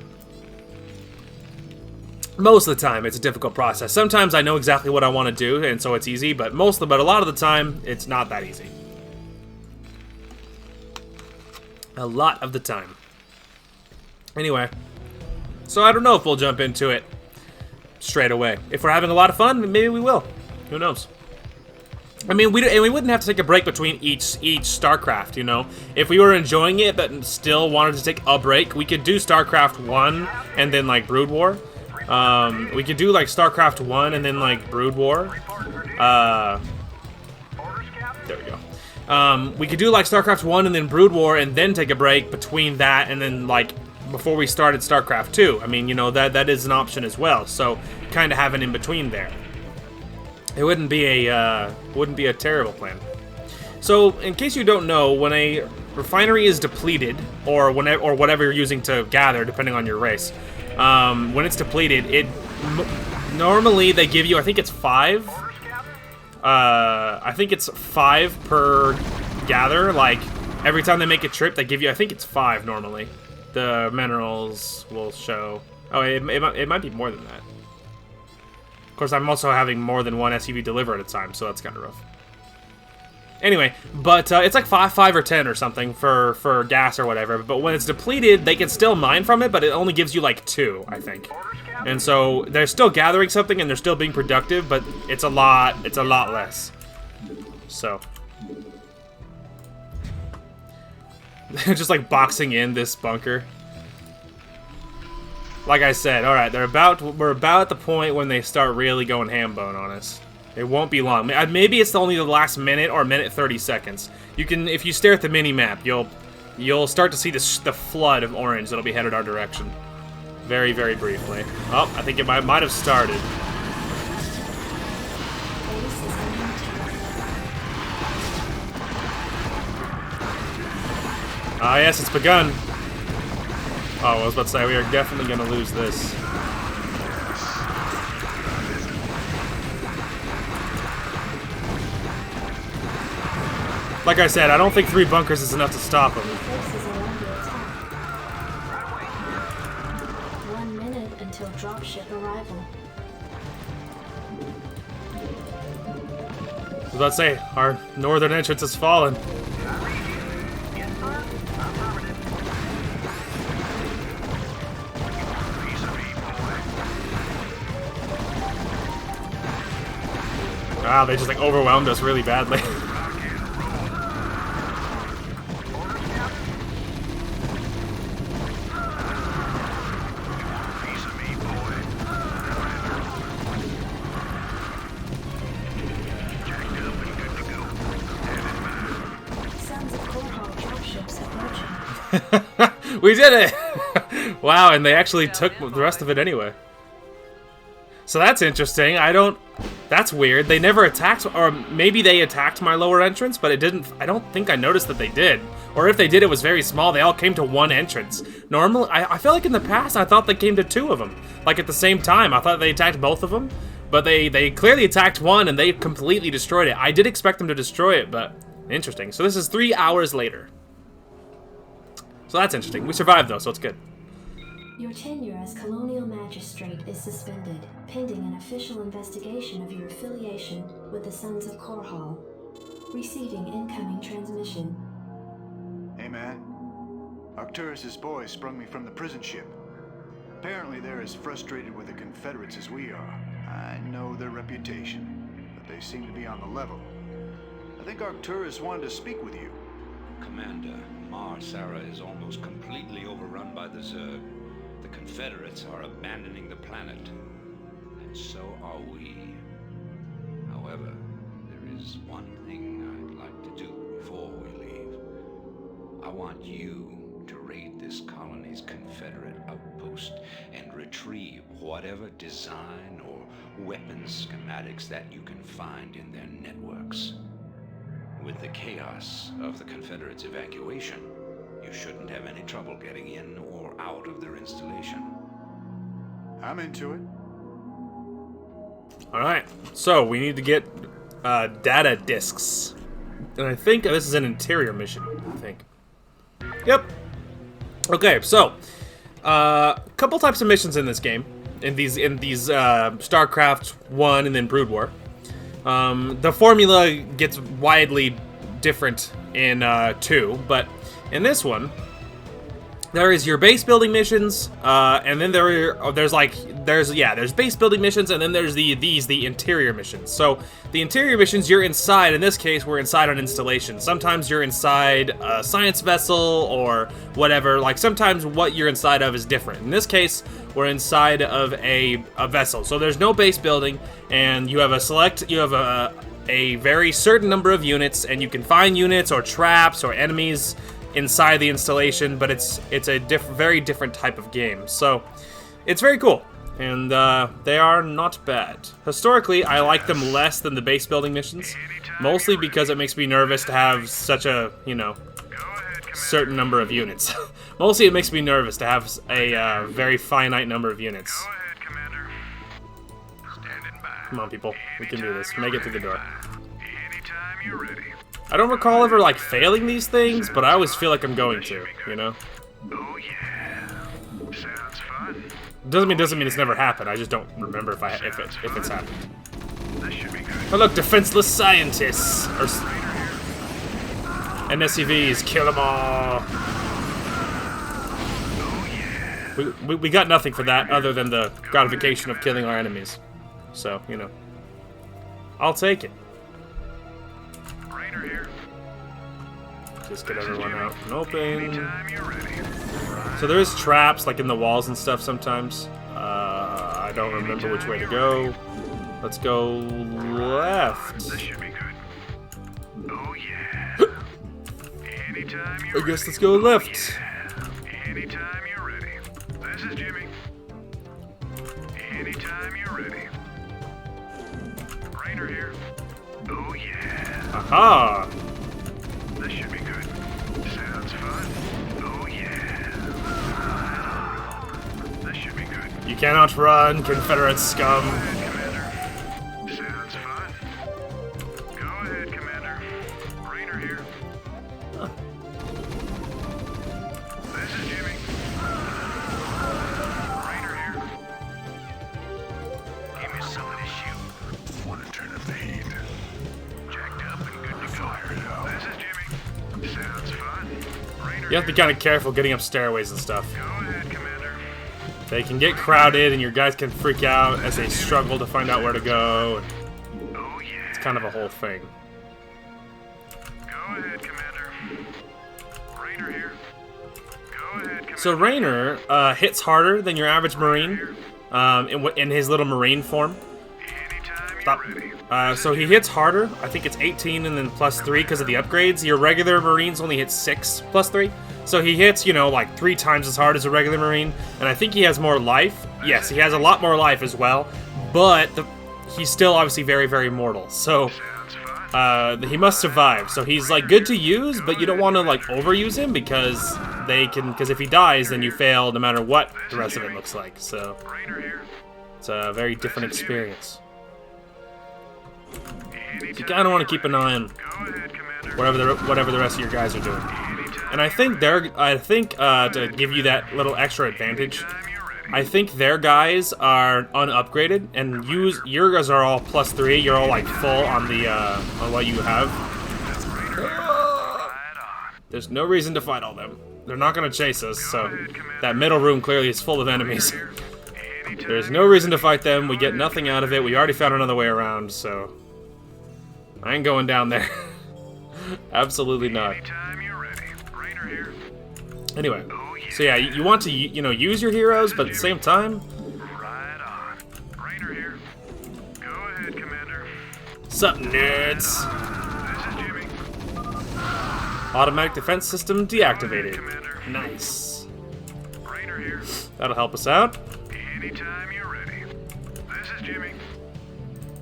Most of the time, it's a difficult process. Sometimes I know exactly what I want to do, and so it's easy, but a lot of the time, it's not that easy. A lot of the time. Anyway, so I don't know if we'll jump into it straight away. If we're having a lot of fun, maybe we will. Who knows? I mean, we wouldn't have to take a break between each StarCraft, you know? If we were enjoying it but still wanted to take a break, we could do StarCraft 1 and then, like, Brood War. We could do, like, StarCraft 1 and then, like, Brood War. There we go. We could do, like, StarCraft 1 and then Brood War and then take a break between that and then, like, before we started StarCraft 2. I mean, you know, that is an option as well. So, kind of have an in-between there. It wouldn't be a terrible plan. So, in case you don't know, when a refinery is depleted, or whatever you're using to gather, depending on your race, when it's depleted, normally they give you, I think it's 5. I think it's 5 per gather. Like every time they make a trip, they give you, I think it's 5 normally. The minerals will show. Oh, it might be more than that. Of course, I'm also having more than one SUV deliver at a time, so that's kind of rough. Anyway, but it's like 5 or 10 or something for gas or whatever. But when it's depleted, they can still mine from it, but it only gives you like 2, I think. And so they're still gathering something and they're still being productive, but it's a lot less. So just like boxing in this bunker. Like I said, all right, we're about at the point when they start really going ham bone on us. It won't be long. Maybe it's only the last minute or minute 30 seconds. You can, if you stare at the mini map, you'll start to see the flood of orange that'll be headed our direction. Very, very briefly. Oh, I think it might have started. Ah, yes, it's begun. Oh, I was about to say, we are definitely going to lose this. Like I said, I don't think 3 bunkers is enough to stop them. until dropship arrival. I was about to say, our northern entrance has fallen. Yes, sir. Affirmative. Piece of me, boy. Wow, they just like overwhelmed us really badly. Piece of me, boy. Jacked up and good to go. Sons of Korhal dropships approaching. We did it! Wow, and they actually took the rest of it anyway. So that's interesting. That's weird. They never attacked, or maybe they attacked my lower entrance, but it didn't. I don't think I noticed that they did. Or if they did, it was very small. They all came to one entrance. Normally, I feel like in the past, I thought they came to two of them. Like at the same time. I thought they attacked both of them. But they clearly attacked one, and they completely destroyed it. I did expect them to destroy it, but interesting. So this is 3 hours later. So that's interesting. We survived, though, so it's good. Your tenure as Colonial Magistrate is suspended, pending an official investigation of your affiliation with the Sons of Korhal. Receiving incoming transmission. Hey, man. Arcturus' boys sprung me from the prison ship. Apparently they're as frustrated with the Confederates as we are. I know their reputation, but they seem to be on the level. I think Arcturus wanted to speak with you. Commander, Mar Sara is almost completely overrun by the Zerg. The Confederates are abandoning the planet, and so are we. However, there is one thing I'd like to do before we leave. I want you to raid this colony's Confederate outpost and retrieve whatever design or weapons schematics that you can find in their networks. With the chaos of the Confederates' evacuation, you shouldn't have any trouble getting in or out of their installation. I'm into it. Alright, so we need to get data discs. And I think this is an interior mission, I think. Yep. Okay, so a couple types of missions in this game. In these StarCraft 1 and then Brood War. The formula gets widely different in 2, but in this one, there is your base building missions, and then there's base building missions, and then there's the interior missions. So the interior missions, you're inside. In this case, we're inside an installation. Sometimes you're inside a science vessel or whatever. Like sometimes what you're inside of is different. In this case, we're inside of a vessel. So there's no base building, and you have a very certain number of units, and you can find units or traps or enemies inside the installation, but it's a very different type of game. So it's very cool, and they are not bad. Historically, I like them less than the base building missions, mostly because it makes me nervous to have such a, certain number of units. Mostly it makes me nervous to have a very finite number of units. Go ahead, Commander. Standing by. Come on, people. We can do this. Make it through the door. Anytime you're ready. I don't recall ever, failing these things, but I always feel like I'm going to, Oh yeah. Sounds fun. Doesn't mean it's never happened. I just don't remember if it's happened. This should be good. Oh look, defenseless scientists! Or NSCVs, kill them all! We got nothing for that other than the gratification of killing our enemies. So, I'll take it. Raynor here. Just get everyone out and open. Anytime you're ready. So there is traps, in the walls and stuff sometimes. I don't remember which way to go. Let's go left. This should be good. Oh yeah. Anytime you're I guess let's go left. Anytime you're ready. This is Jimmy. Anytime you're ready. Raynor here. Oh yeah. Aha! This should be good. Sounds fun. Oh yeah. This should be good. You cannot run, Confederate scum. Go ahead, Commander. Sounds fun. Go ahead, Commander. Raynor here. This is Jimmy. Raynor here. You have to be kind of careful getting up stairways and stuff. Go ahead, Commander. They can get crowded, and your guys can freak out as they struggle to find out where to go. Oh yeah. It's kind of a whole thing. Go ahead, Commander. Raynor here. Go ahead, Commander. So Raynor hits harder than your average Marine in his little Marine form. Anytime Stop. you're ready. So he hits harder. I think it's 18 and then plus 3 because of the upgrades. Your regular Marines only hit 6 plus 3. So he hits, you know, like 3 times as hard as a regular Marine. And I think he has more life. Yes, he has a lot more life as well. But he's still obviously very, very mortal. So he must survive. So he's like good to use, but you don't want to like overuse him because if he dies, then you fail no matter what the rest of it looks like. So Raynor here. it's a very different experience. You kind of want to keep an eye on Go ahead, Commander. whatever the rest of your guys are doing. And I think to give you that little extra advantage, I think their guys are unupgraded, and your guys are all plus 3. You're all like full on the on what you have. There's no reason to fight all them. They're not gonna chase us, so that middle room clearly is full of enemies. There's no reason to fight them. We get nothing out of it. We already found another way around, so I ain't going down there. Absolutely not. Anytime you're ready. Raynor here. Anyway, so yeah, you want to use your heroes, but at the same time, Right on. Raynor here. Go ahead, Commander. sup nerds? This is Jimmy. Automatic defense system deactivated. Commander. Nice. Raynor here. That'll help us out. Anytime you're ready. This is Jimmy.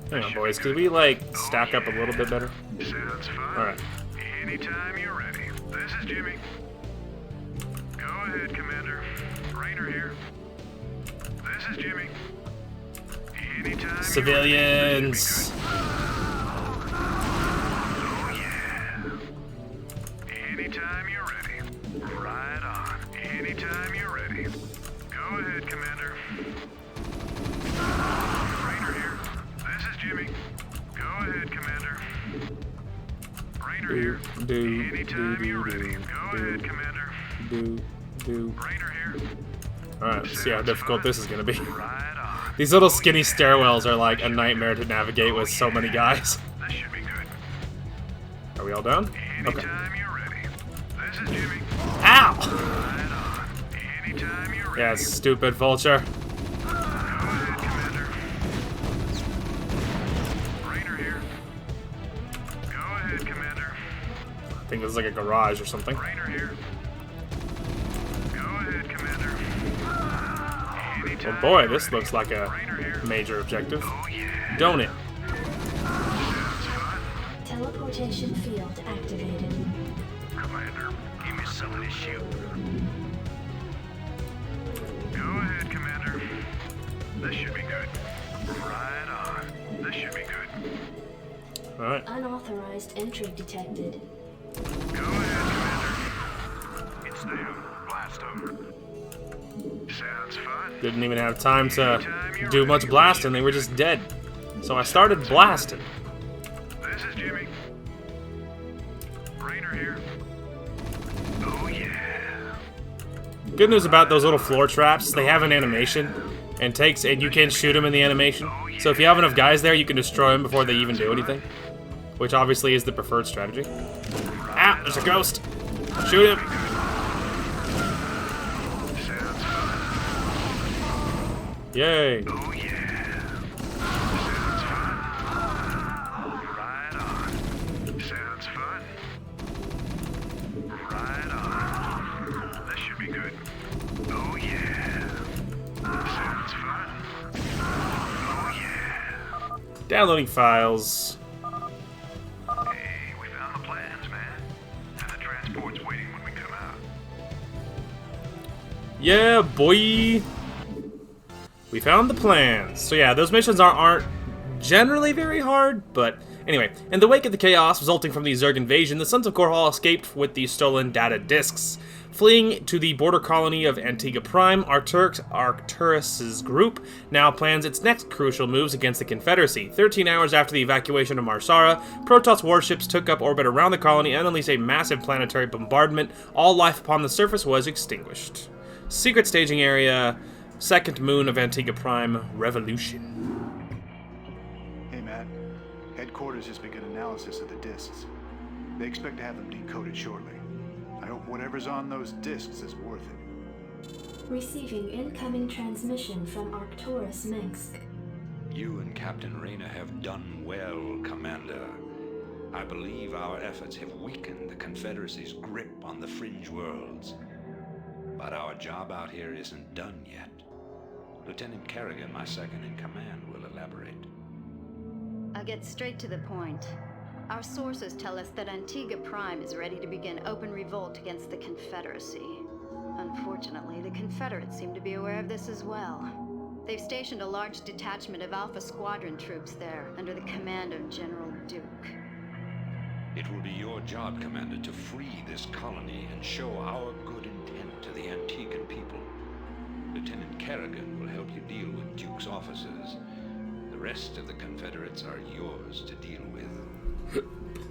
Hang on, boys. Could we like stack up a little bit better? Sounds fun. All right. Anytime you're ready. This is Jimmy. Go ahead, Commander. Raynor here. This is Jimmy. Anytime Civilians. Oh yeah. Anytime you're ready. Right on. Anytime you're ready. Go ahead, Commander. Raynor here. This is Jimmy. Go ahead, Commander. Raynor here. Anytime you're ready. Go ahead, Commander. Raynor here. Alright, let's see how difficult this is gonna be. Right on. These little skinny stairwells are like a nightmare to navigate with so many guys. This should be good. Are we all done? Okay. Anytime you're ready. This is Jimmy. Ow! Right on. Anytime you're ready. Yeah, stupid vulture. Go ahead, Commander. Raynor here. Go ahead, Commander. I think this is like a garage or something. Raynor here. Go ahead, Commander. Anytime Oh boy, you're this ready. looks like a Raynor here. major objective. Oh yeah. Don't it? Sounds fun. Teleportation field activated. Commander, give me some of this shoot. Go ahead, Commander. This should be good. Right on. This should be good. Alright. Unauthorized entry detected. Go ahead, Commander. It's them. Blast them. Sounds fun. Didn't even have time to do much blasting, they were just dead. So I started blasting. This is Jimmy. Raynor here. Oh yeah. Good news about those little floor traps, they have an animation and you can shoot them in the animation. So if you have enough guys there, you can destroy them before they even do anything, which obviously is the preferred strategy. Ah, there's a ghost. Shoot him. Sounds fun. Yay. Oh yeah. Sounds fun. Right on. Sounds fun. Right on. This should be good. Oh yeah. Sounds fun. Oh yeah. Downloading files. Hey, we found the plans, man. And the transport's waiting when we come out. Yeah, boy. We found the plans. So yeah, those missions aren't generally very hard, but Anyway, in the wake of the chaos resulting from the Zerg invasion, the Sons of Korhal escaped with the stolen data disks. Fleeing to the border colony of Antigua Prime, Arcturus' group now plans its next crucial moves against the Confederacy. 13 hours after the evacuation of Marsara, Protoss warships took up orbit around the colony and unleashed a massive planetary bombardment. All life upon the surface was extinguished. Secret staging area, second moon of Antigua Prime, Revolution. Hey, Matt. Headquarters has begun analysis of the discs. They expect to have them decoded shortly. I hope whatever's on those discs is worth it. Receiving incoming transmission from Arcturus Minsk. You and Captain Raynor have done well, Commander. I believe our efforts have weakened the Confederacy's grip on the fringe worlds. But our job out here isn't done yet. Lieutenant Kerrigan, my second in command, will elaborate. I'll get straight to the point. Our sources tell us that Antigua Prime is ready to begin open revolt against the Confederacy. Unfortunately, the Confederates seem to be aware of this as well. They've stationed a large detachment of Alpha Squadron troops there, under the command of General Duke. It will be your job, Commander, to free this colony and show our good intent to the Antiguan people. Lieutenant Kerrigan will help you deal with Duke's officers. The rest of the Confederates are yours to deal with.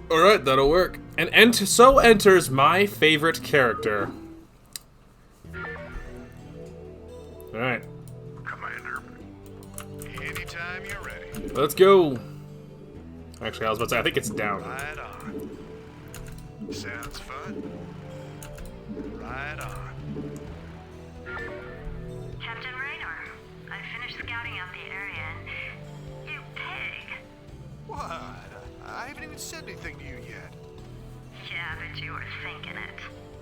Alright, that'll work. And so enters my favorite character. Alright. Commander. Anytime you're ready. Let's go. Actually, I was about to say, I think it's down. Right on. Sounds fun. Right on. Captain Raynor, I finished scouting out the area and... You pig! What? I haven't even said anything to you yet. Yeah, but you were thinking it.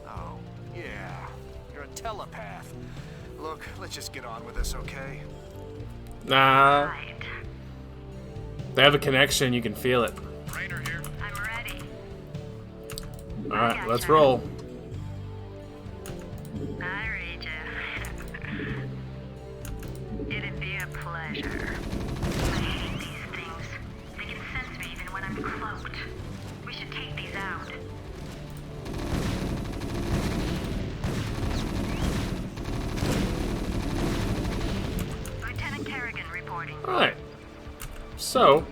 Oh, yeah. You're a telepath. Look, let's just get on with this, okay? Nah. Right. They have a connection, you can feel it. Raynor here. I'm ready. Alright, let's roll. I read you. It'd be a pleasure. I hate these things. They can sense me even when I'm cloaked. We should take these out. Lieutenant Kerrigan reporting. Alright. So,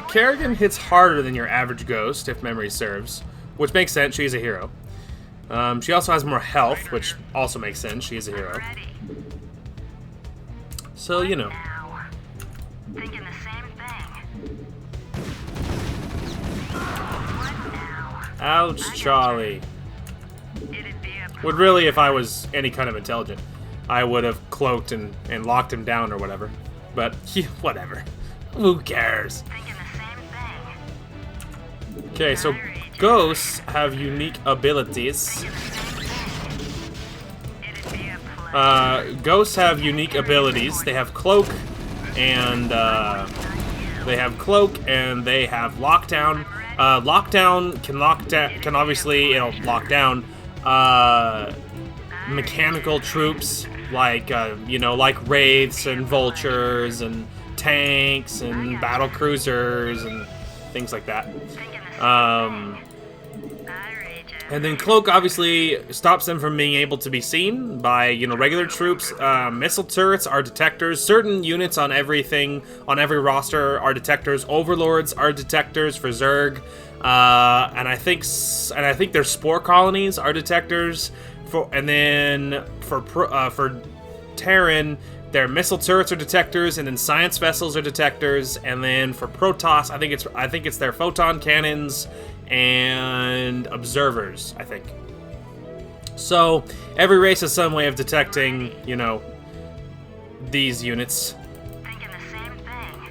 Kerrigan hits harder than your average ghost, if memory serves. Which makes sense, she's a hero. She also has more health, which also makes sense, she is a hero. Ready. So, you know. Now. Thinking the same thing. What now? Ouch, Charlie. It'd be a Would really, if I was any kind of intelligent, I would have cloaked and locked him down or whatever. But, whatever. Who cares? thinking the same thing. Okay, so ghosts have unique abilities. It'd be a pleasure. Ghosts have unique abilities. They have cloak, and they have lockdown. Lockdown can obviously lock down mechanical troops like like wraiths and vultures and tanks and battle cruisers and things like that. And then cloak obviously stops them from being able to be seen by regular troops. Missile turrets are detectors. Certain units on every roster are detectors. Overlords are detectors for Zerg, and I think their spore colonies are detectors. And then for Terran, their missile turrets are detectors, and then science vessels are detectors, and then for Protoss, I think it's their photon cannons and observers, I think. So every race has some way of detecting, these units. Thinking the same thing.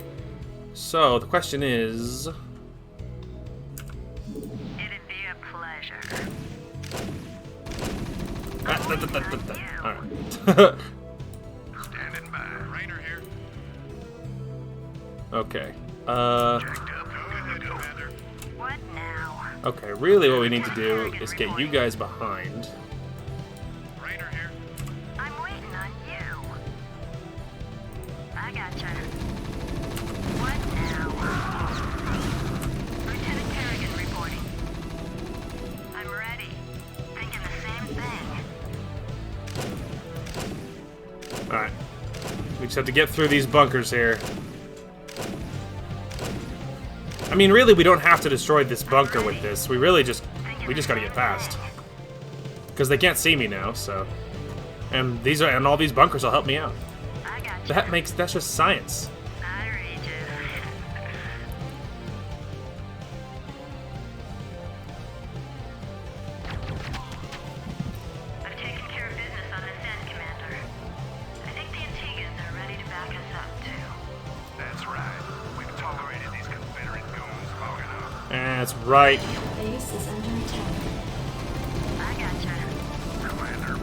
So the question is, It'd be a pleasure. Alright. Standing by. Raynor here. Okay. What now? Okay, really what we need to do is get you guys behind. Raynor here. I'm waiting on you. I gotcha. What now? We just have to get through these bunkers here. I mean, really, we don't have to destroy this bunker with this. We just gotta get past. Because they can't see me now, so. And all these bunkers will help me out. That's just science. That's right. Base is under attack. I gotcha. Commander.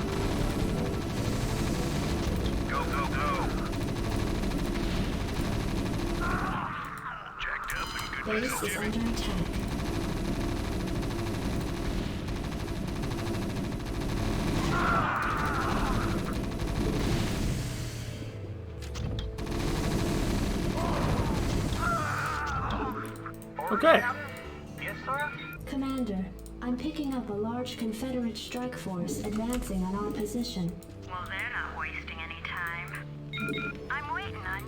Go, go, go. Jacked up and good Base is under attack. Okay. Yes, sir? Commander, I'm picking up a large Confederate strike force advancing on our position. Well, they're not wasting any time. I'm waiting on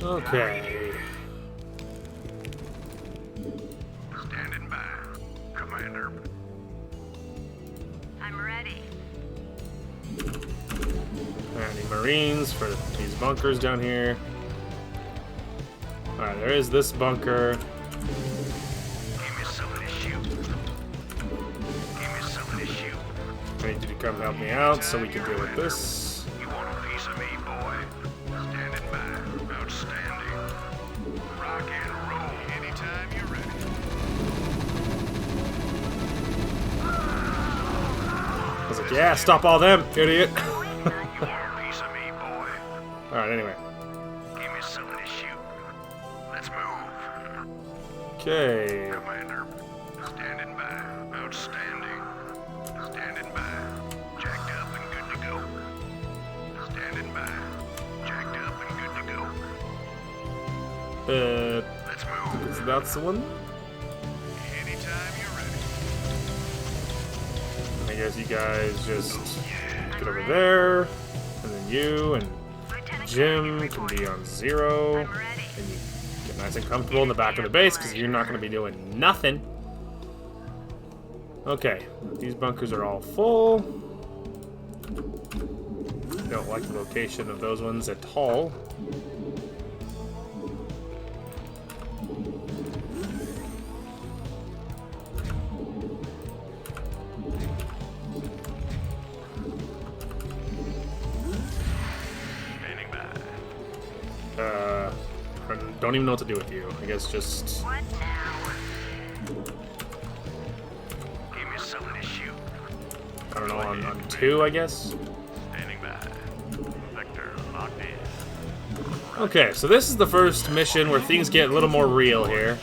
you. Okay. Standing by, Commander. I'm ready. I need Marines for these bunkers down here. Alright, there is this bunker. Give me something to shoot. Give me something to shoot. I need you to come help me out so we can deal with this. You want a piece of me, boy? Standing by. Outstanding. Rock and roll. Anytime you're ready. I was like, yeah, stop all them, idiot. Piece of me, boy. Alright, anyway. Give me something to shoot. Let's move. Okay. Commander. Standing by. Outstanding. Standing by. Jacked up and good to go. Standing by. Jacked up and good to go. Let's move. So that's the one. Anytime you're ready. I guess you guys just get over there, and then you and Jim can be on 0, and you get nice and comfortable in the back of the base because you're not going to be doing nothing. Okay, these bunkers are all full. Don't like the location of those ones at all. I don't even know what to do with you. I guess just... What now? Give me something to shoot. I don't know, on 2, I guess? Standing by. Vector locked in. Okay, so this is the first mission where things get a little more real here.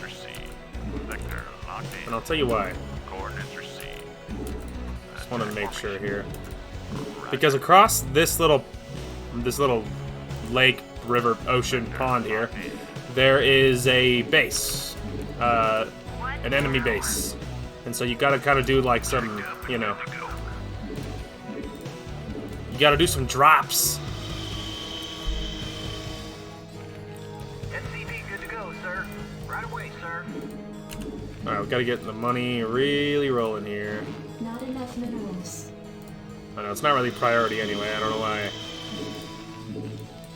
Vector locked in. And I'll tell you why. Coordinates received. Just want to make sure here. Because across this little lake, river, ocean, pond here, there is a base. An enemy base. And so you gotta kind of do like some, you know... You gotta do some drops. SCV good to go, sir. Right away, sir. Alright, we gotta get the money really rolling here. Not enough minerals. I know, it's not really priority anyway, I don't know why.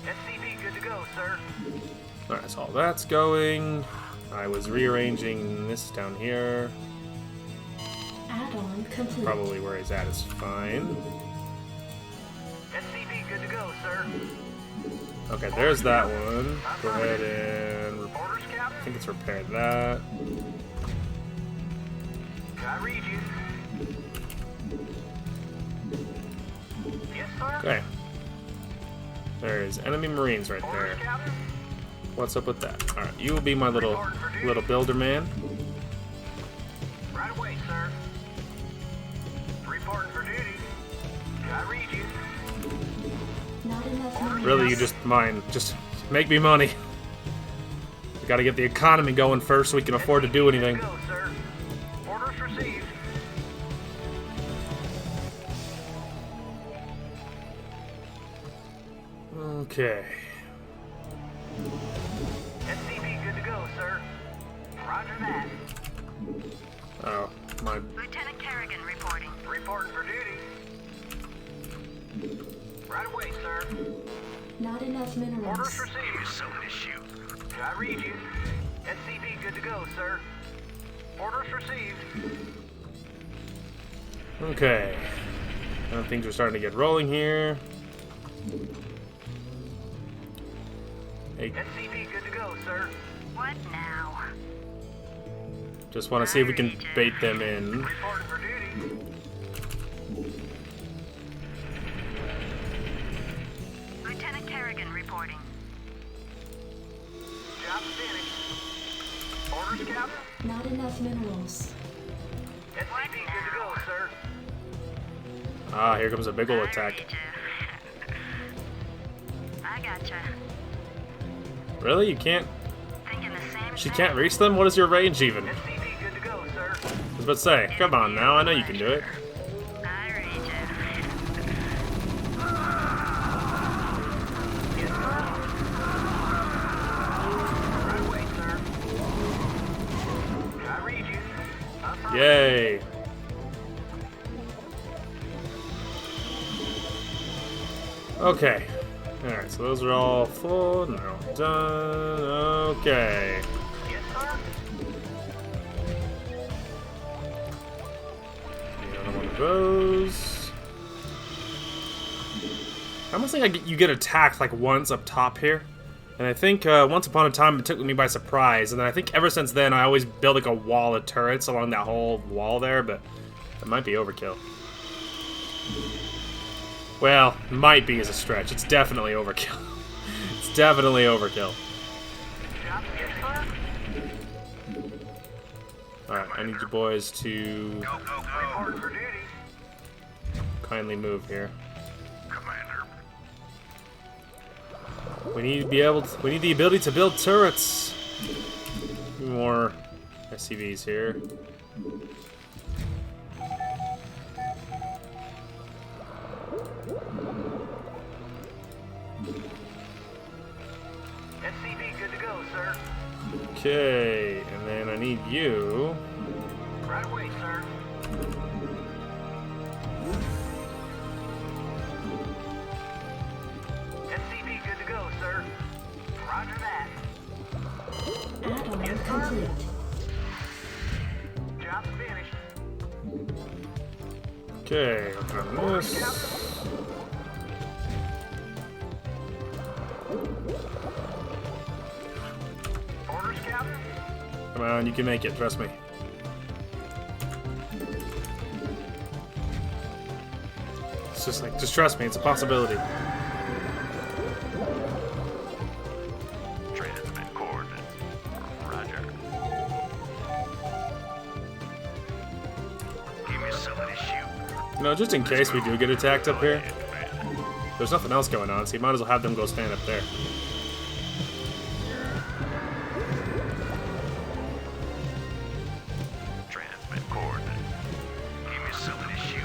SCV good to go, sir. Alright, so all that's going. I was rearranging this down here. Add-on complete. Probably where he's at is fine. SCV good to go, sir. Okay, there's that one. Go ahead and... Orders, I Captain. think it's repaired that. I read you. Yes, sir. Okay. There's enemy Marines right Orders, there. Captain. What's up with that? Alright, you will be my little builder man. Right away, sir. Reporting for duty. I read you. Not enough minerals. Really, you just make me money. We gotta get the economy going first so we can afford to do anything. Go, sir. Orders received. Okay. SCV good to go, sir. Roger that. Oh, my. Lieutenant Kerrigan reporting. Reporting for duty. Right away, sir. Not enough minerals. Orders received. Some issue. I read you. SCV good to go, sir. Orders received. Okay. Things are starting to get rolling here. Hey, SCV good to go, sir. What now? just want to see if we can bait them in. Reporting for duty. Lieutenant Kerrigan reporting. Job finished. Orders, Captain. Not enough minerals. SCV good to go, sir. Ah, here comes a big ol' attack. I gotcha. Really? You can't? Thinking the same She thing. can't reach them? What is your range even? I SCV good to go, sir. was about to say, come on now, I know you can do it. I read you. Yes, sir. Right away, sir. I read you. Affirmative. Yay. Okay. Alright, so those are all full. They're all done. Okay. Yes, sir. Another one of those. I almost think you get attacked like once up top here. And I think once upon a time it took me by surprise. And then I think ever since then I always build like a wall of turrets along that whole wall there. But it might be overkill. Well, might be is a stretch. It's definitely overkill. It's definitely overkill. Job, yes, sir. Alright, I need you boys to Go, go, go. Reporting for duty. kindly move here. Commander. We need to be able to, we need the ability to build turrets. More SCVs here. SCV good to go, sir. Okay, and then I need you. Right away, sir. SCV good to go, sir. Roger that. Add-on complete. Job finished. Okay, open this. Orders, Captain. Come on, you can make it, trust me. It's just like, just trust me, it's a possibility. Transmit coordinates. Roger. Give me some of this shoot. You know, just in case we do get attacked up here, there's nothing else going on, so you might as well have them go stand up there. Transmit coordinates. Give me some of this shoot.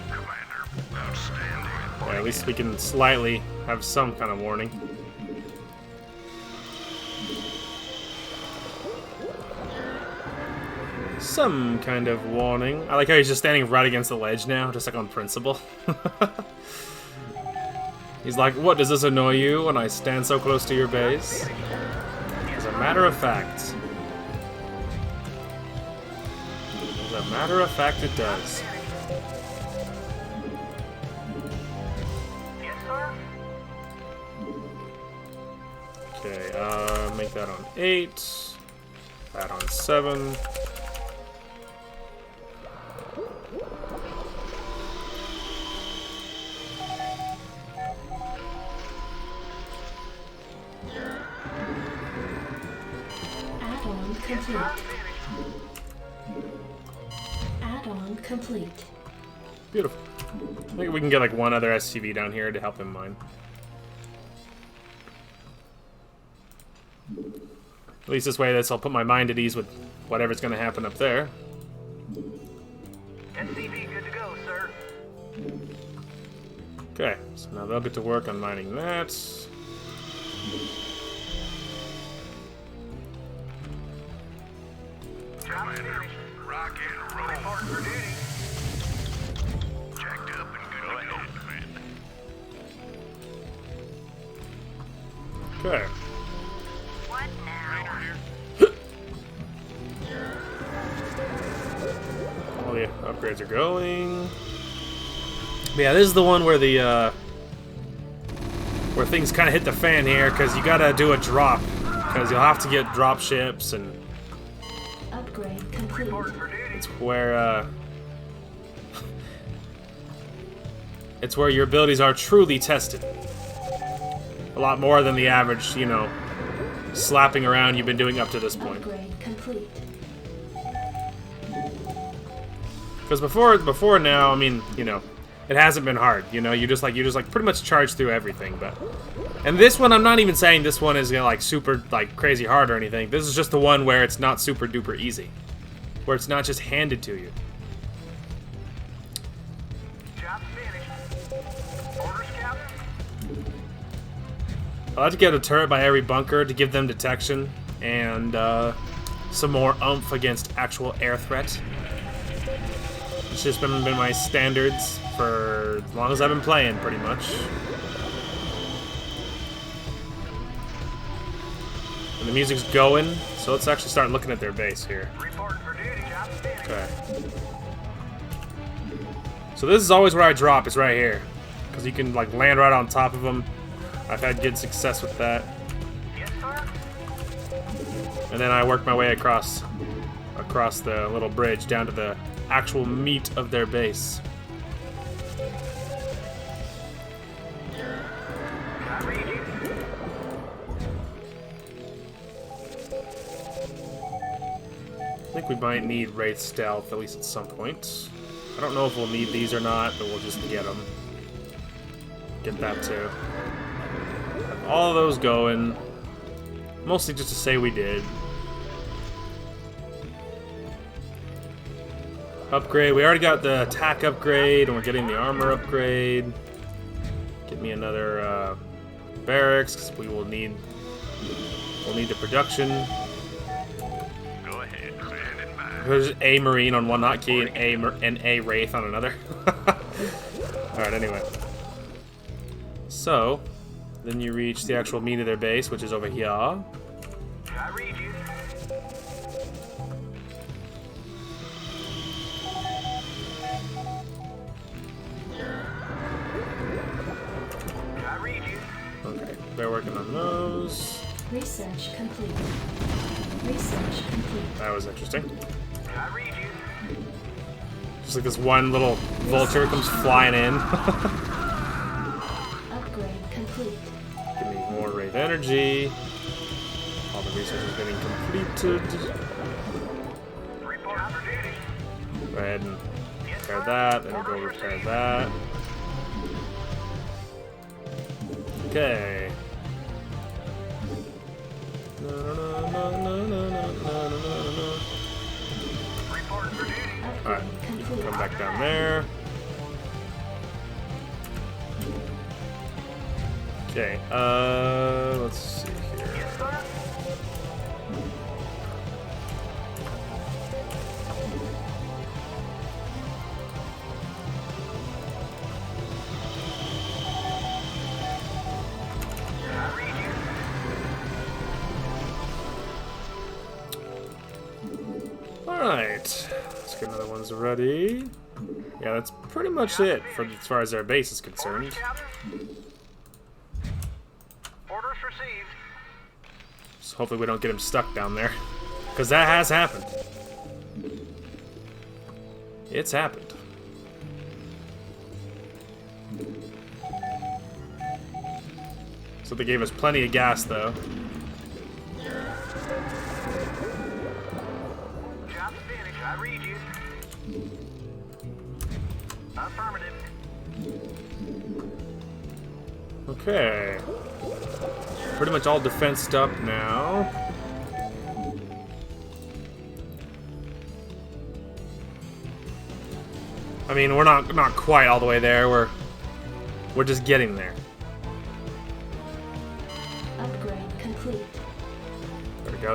Commander, outstanding. Yeah, at least we can slightly have some kind of warning. Some kind of warning. I like how he's just standing right against the ledge now, just like on principle. He's like, what, does this annoy you when I stand so close to your base? As a matter of fact. As a matter of fact, it does. Yes, sir. Okay, make that on 8. That on 7. Add-on complete. Add-on complete. Beautiful. I think we can get like one other SCV down here to help him mine. At least this way, I'll put my mind at ease with whatever's going to happen up there. SCV good to go, sir. Okay, so now they'll get to work on mining that. Job finished. Rock and roll. Reporting for duty. Jacked up and good to go. Okay. What now? All the upgrades are going. But yeah, this is the one where the where things kind of hit the fan here, because you gotta do a drop, because you'll have to get drop ships, and Upgrade complete. Reporting for duty. it's where your abilities are truly tested. A lot more than the average, you know, slapping around you've been doing up to this point. Upgrade complete. Because before now, I mean, you know, it hasn't been hard. You know, you just like pretty much charge through everything. And this one, I'm not even saying this one is, you know, like super like crazy hard or anything. This is just the one where it's not super duper easy, where it's not just handed to you. Job finished. Orders, Captain. I like to get a turret by every bunker to give them detection and some more oomph against actual air threat. It's just been my standards for as long as I've been playing, pretty much. And the music's going, so let's actually start looking at their base here. Reporting for duty. Job finished. Okay. So this is always where I drop, is right here. Because you can like land right on top of them. I've had good success with that. Yes, sir. And then I work my way across the little bridge down to the actual meat of their base. I read you. I think we might need Wraith Stealth, at least at some point. I don't know if we'll need these or not, but we'll just get them. Get that too. Have all of those going. Mostly just to say we did. Upgrade. We already got the attack upgrade, and we're getting the armor upgrade. Get me another barracks, because we will need. We'll need the production. Go ahead, standing by. There's a Marine on one hotkey and a Wraith on another. Alright, anyway. So, then you reach the actual meat of their base, which is over here. I read you. I read you. Okay, they're working on those. Research complete. Research complete. That was interesting. I read you. Just like this one little vulture comes flying in. Upgrade complete. Give me more Wraith energy. All the research is getting completed. Reporting for duty. Go ahead and repair that, then we'll go repair that. Okay. Reporting for duty. Alright, you can come back down there. Okay, let's see here. Yes, sir. I read you. Alright, let's get another one's ready. Yeah, that's pretty much it for as far as our base is concerned. Orders, Captain. Orders received. So hopefully we don't get him stuck down there. Because that has happened. It's happened. So they gave us plenty of gas, though. Job finished. I read you. Affirmative. Okay. Pretty much all defensed up now. I mean, we're not quite all the way there. We're just getting there. Upgrade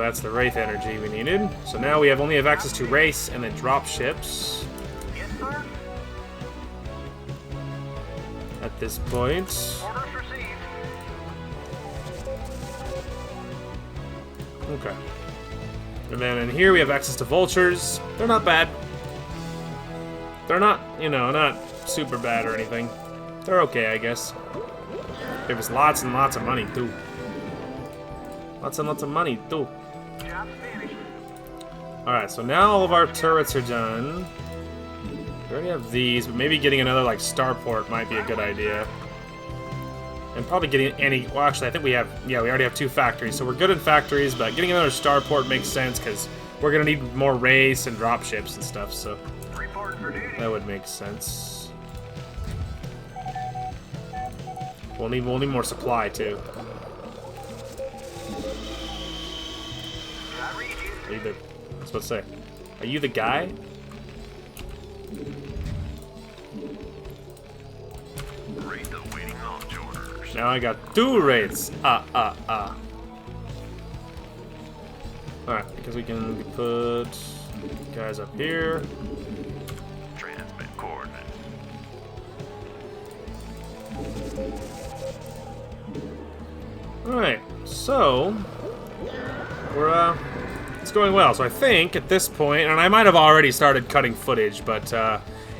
that's the Wraith energy we needed. So now we only have access to race and then drop ships. Yes, sir. At this point. Orders received. Okay. And then in here we have access to vultures. They're not bad. They're not, you know, not super bad or anything. They're okay, I guess. Give us lots and lots of money, too. Lots and lots of money, too. Job finished. Alright, so now all of our turrets are done. We already have these, but maybe getting another, like, starport might be a good idea. And probably getting any... Well, actually, I think we have... Yeah, we already have 2 factories, so we're good in factories, but getting another starport makes sense, because we're going to need more race and drop ships and stuff, so... Reporting for duty. That would make sense. We'll need more supply, too. I read you. Are you the... I was about to say. Are you the guy? Read the waiting launch orders. Now I got 2 raids. Alright, because we can put guys up here. Transmit coordinates. Alright, so we're it's going well. So I think at this point, and I might have already started cutting footage, but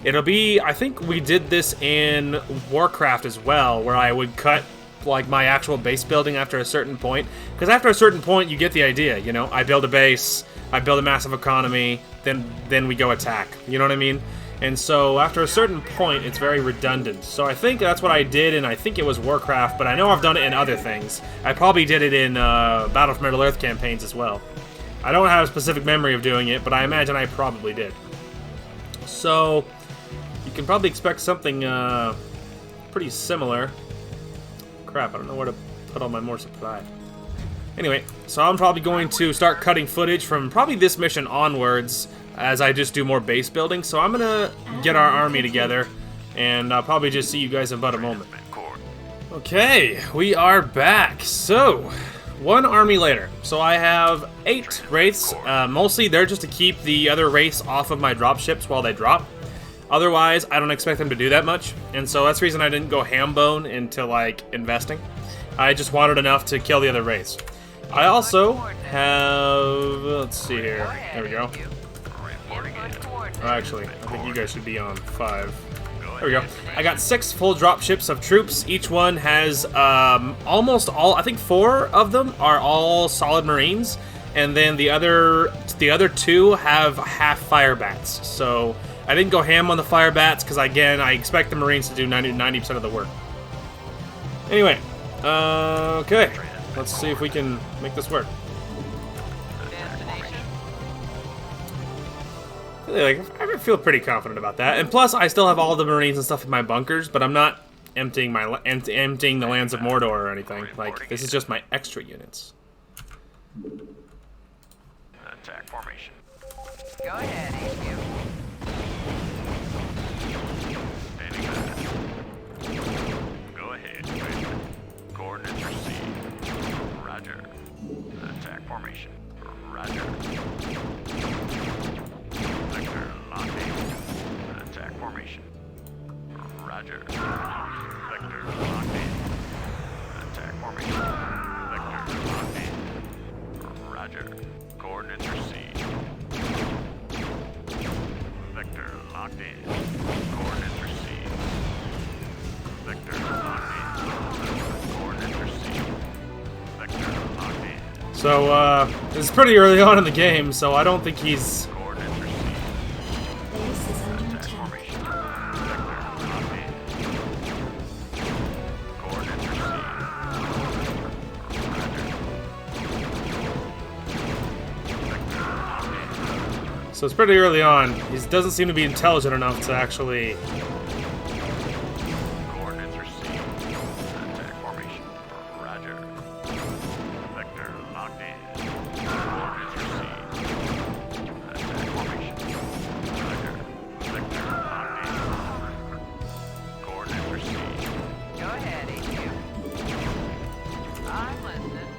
it'll be, I think we did this in Warcraft as well, where I would cut like my actual base building after a certain point, because after a certain point you get the idea, you know, I build a base, I build a massive economy, then we go attack, you know what I mean? And so after a certain point it's very redundant. So I think that's what I did, and I think it was Warcraft, but I know I've done it in other things. I probably did it in Battle for Middle-earth campaigns as well. I don't have a specific memory of doing it, but I imagine I probably did. So you can probably expect something pretty similar. Crap, I don't know where to put all my more supply. Anyway, so I'm probably going to start cutting footage from probably this mission onwards as I just do more base building. So I'm gonna get our army together, and I'll probably just see you guys in about a moment. Okay, we are back. So, 1 army later. So I have 8 wraiths. Mostly they're just to keep the other race off of my dropships while they drop. Otherwise, I don't expect them to do that much, and so that's the reason I didn't go ham bone into, like, investing. I just wanted enough to kill the other race. I also have... Let's see here. There we go. Oh, actually, I think you guys should be on 5. There we go. I got 6 full drop ships of troops. Each one has almost all... I think 4 of them are all solid marines, and then the other 2 have half fire bats. So... I didn't go ham on the fire bats because, again, I expect the Marines to do 90% of the work. Anyway, okay. Let's see if we can make this work. I feel pretty confident about that. And plus, I still have all the Marines and stuff in my bunkers, but I'm not emptying the lands of Mordor or anything. Like, this is just my extra units. Attack formation. Go ahead, HQ. Go ahead, coordinates received. Roger. Attack formation. Roger. Vector locked in. Attack formation. Roger. Vector locked in. Attack formation. Vector locked in. Roger. Coordinates received. Vector locked in. Coordinates received. Vector locked in. Coordinates received. Vector locked in. So, it's pretty early on in the game, so I don't think he's... Coordinates received. Base is under Attack attack. formation. Vector locked in. Coordinates received. Vector locked in. So it's pretty early on. He doesn't seem to be intelligent enough to actually... Coordinates received. Attack formation. Roger. Vector locked in. Coordinates received. Attack formation. Roger. Vector locked in. Coordinates received. Go ahead, HQ. I'm listening.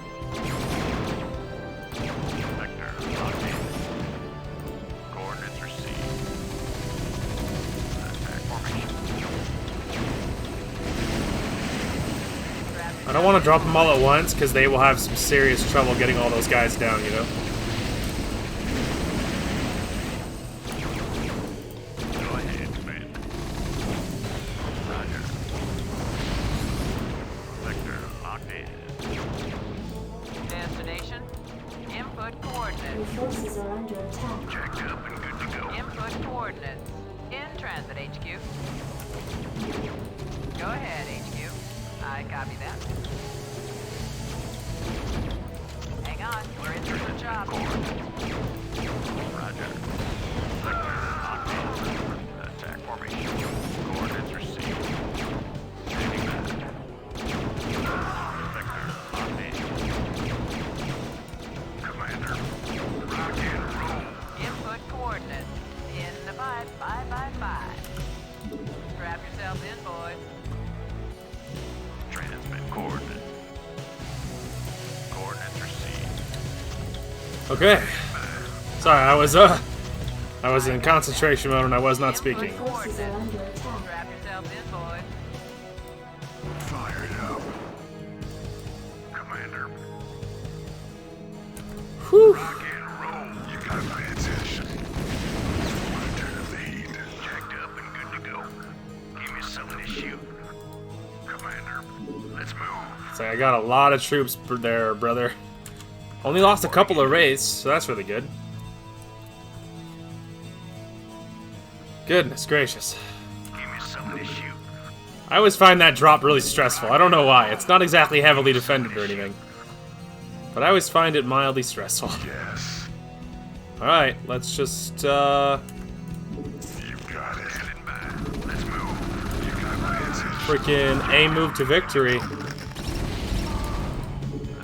I don't want to drop them all at once, because they will have some serious trouble getting all those guys down, you know? Go ahead, Commander. Roger. Sector locked in. Destination? Input Your coordinates. forces are under attack. Checked up and good to go. Input coordinates. In transit, HQ. Go ahead, HQ. I copy that. Hang on, we're in for the job. Roger. Sector locked in. Attack formation. Coordinates received. Standing by. Sector locked in. Commander. Rock and roll. Input coordinates. In the 5555. Strap yourselves in, boys. Transmit coordinates. Coordinates received. Okay. Sorry, I was in concentration mode and I was not speaking. Your forces are under attack. Strap yourselves in, boys. Fired up. Commander. Whew. Rock and roll. You got my attention. Turn up the heat. Jacked up and good to go. Give me something to shoot. Commander, let's move. So I got a lot of troops there, brother. Only lost a couple of raids, so that's really good. Goodness gracious. Give me something to shoot. I always find that drop really stressful. I don't know why. It's not exactly heavily defended or anything. But I always find it mildly stressful. Yes. Alright, let's just, You've got it. Headed back. Let's move. You got my attention. freaking A move to victory.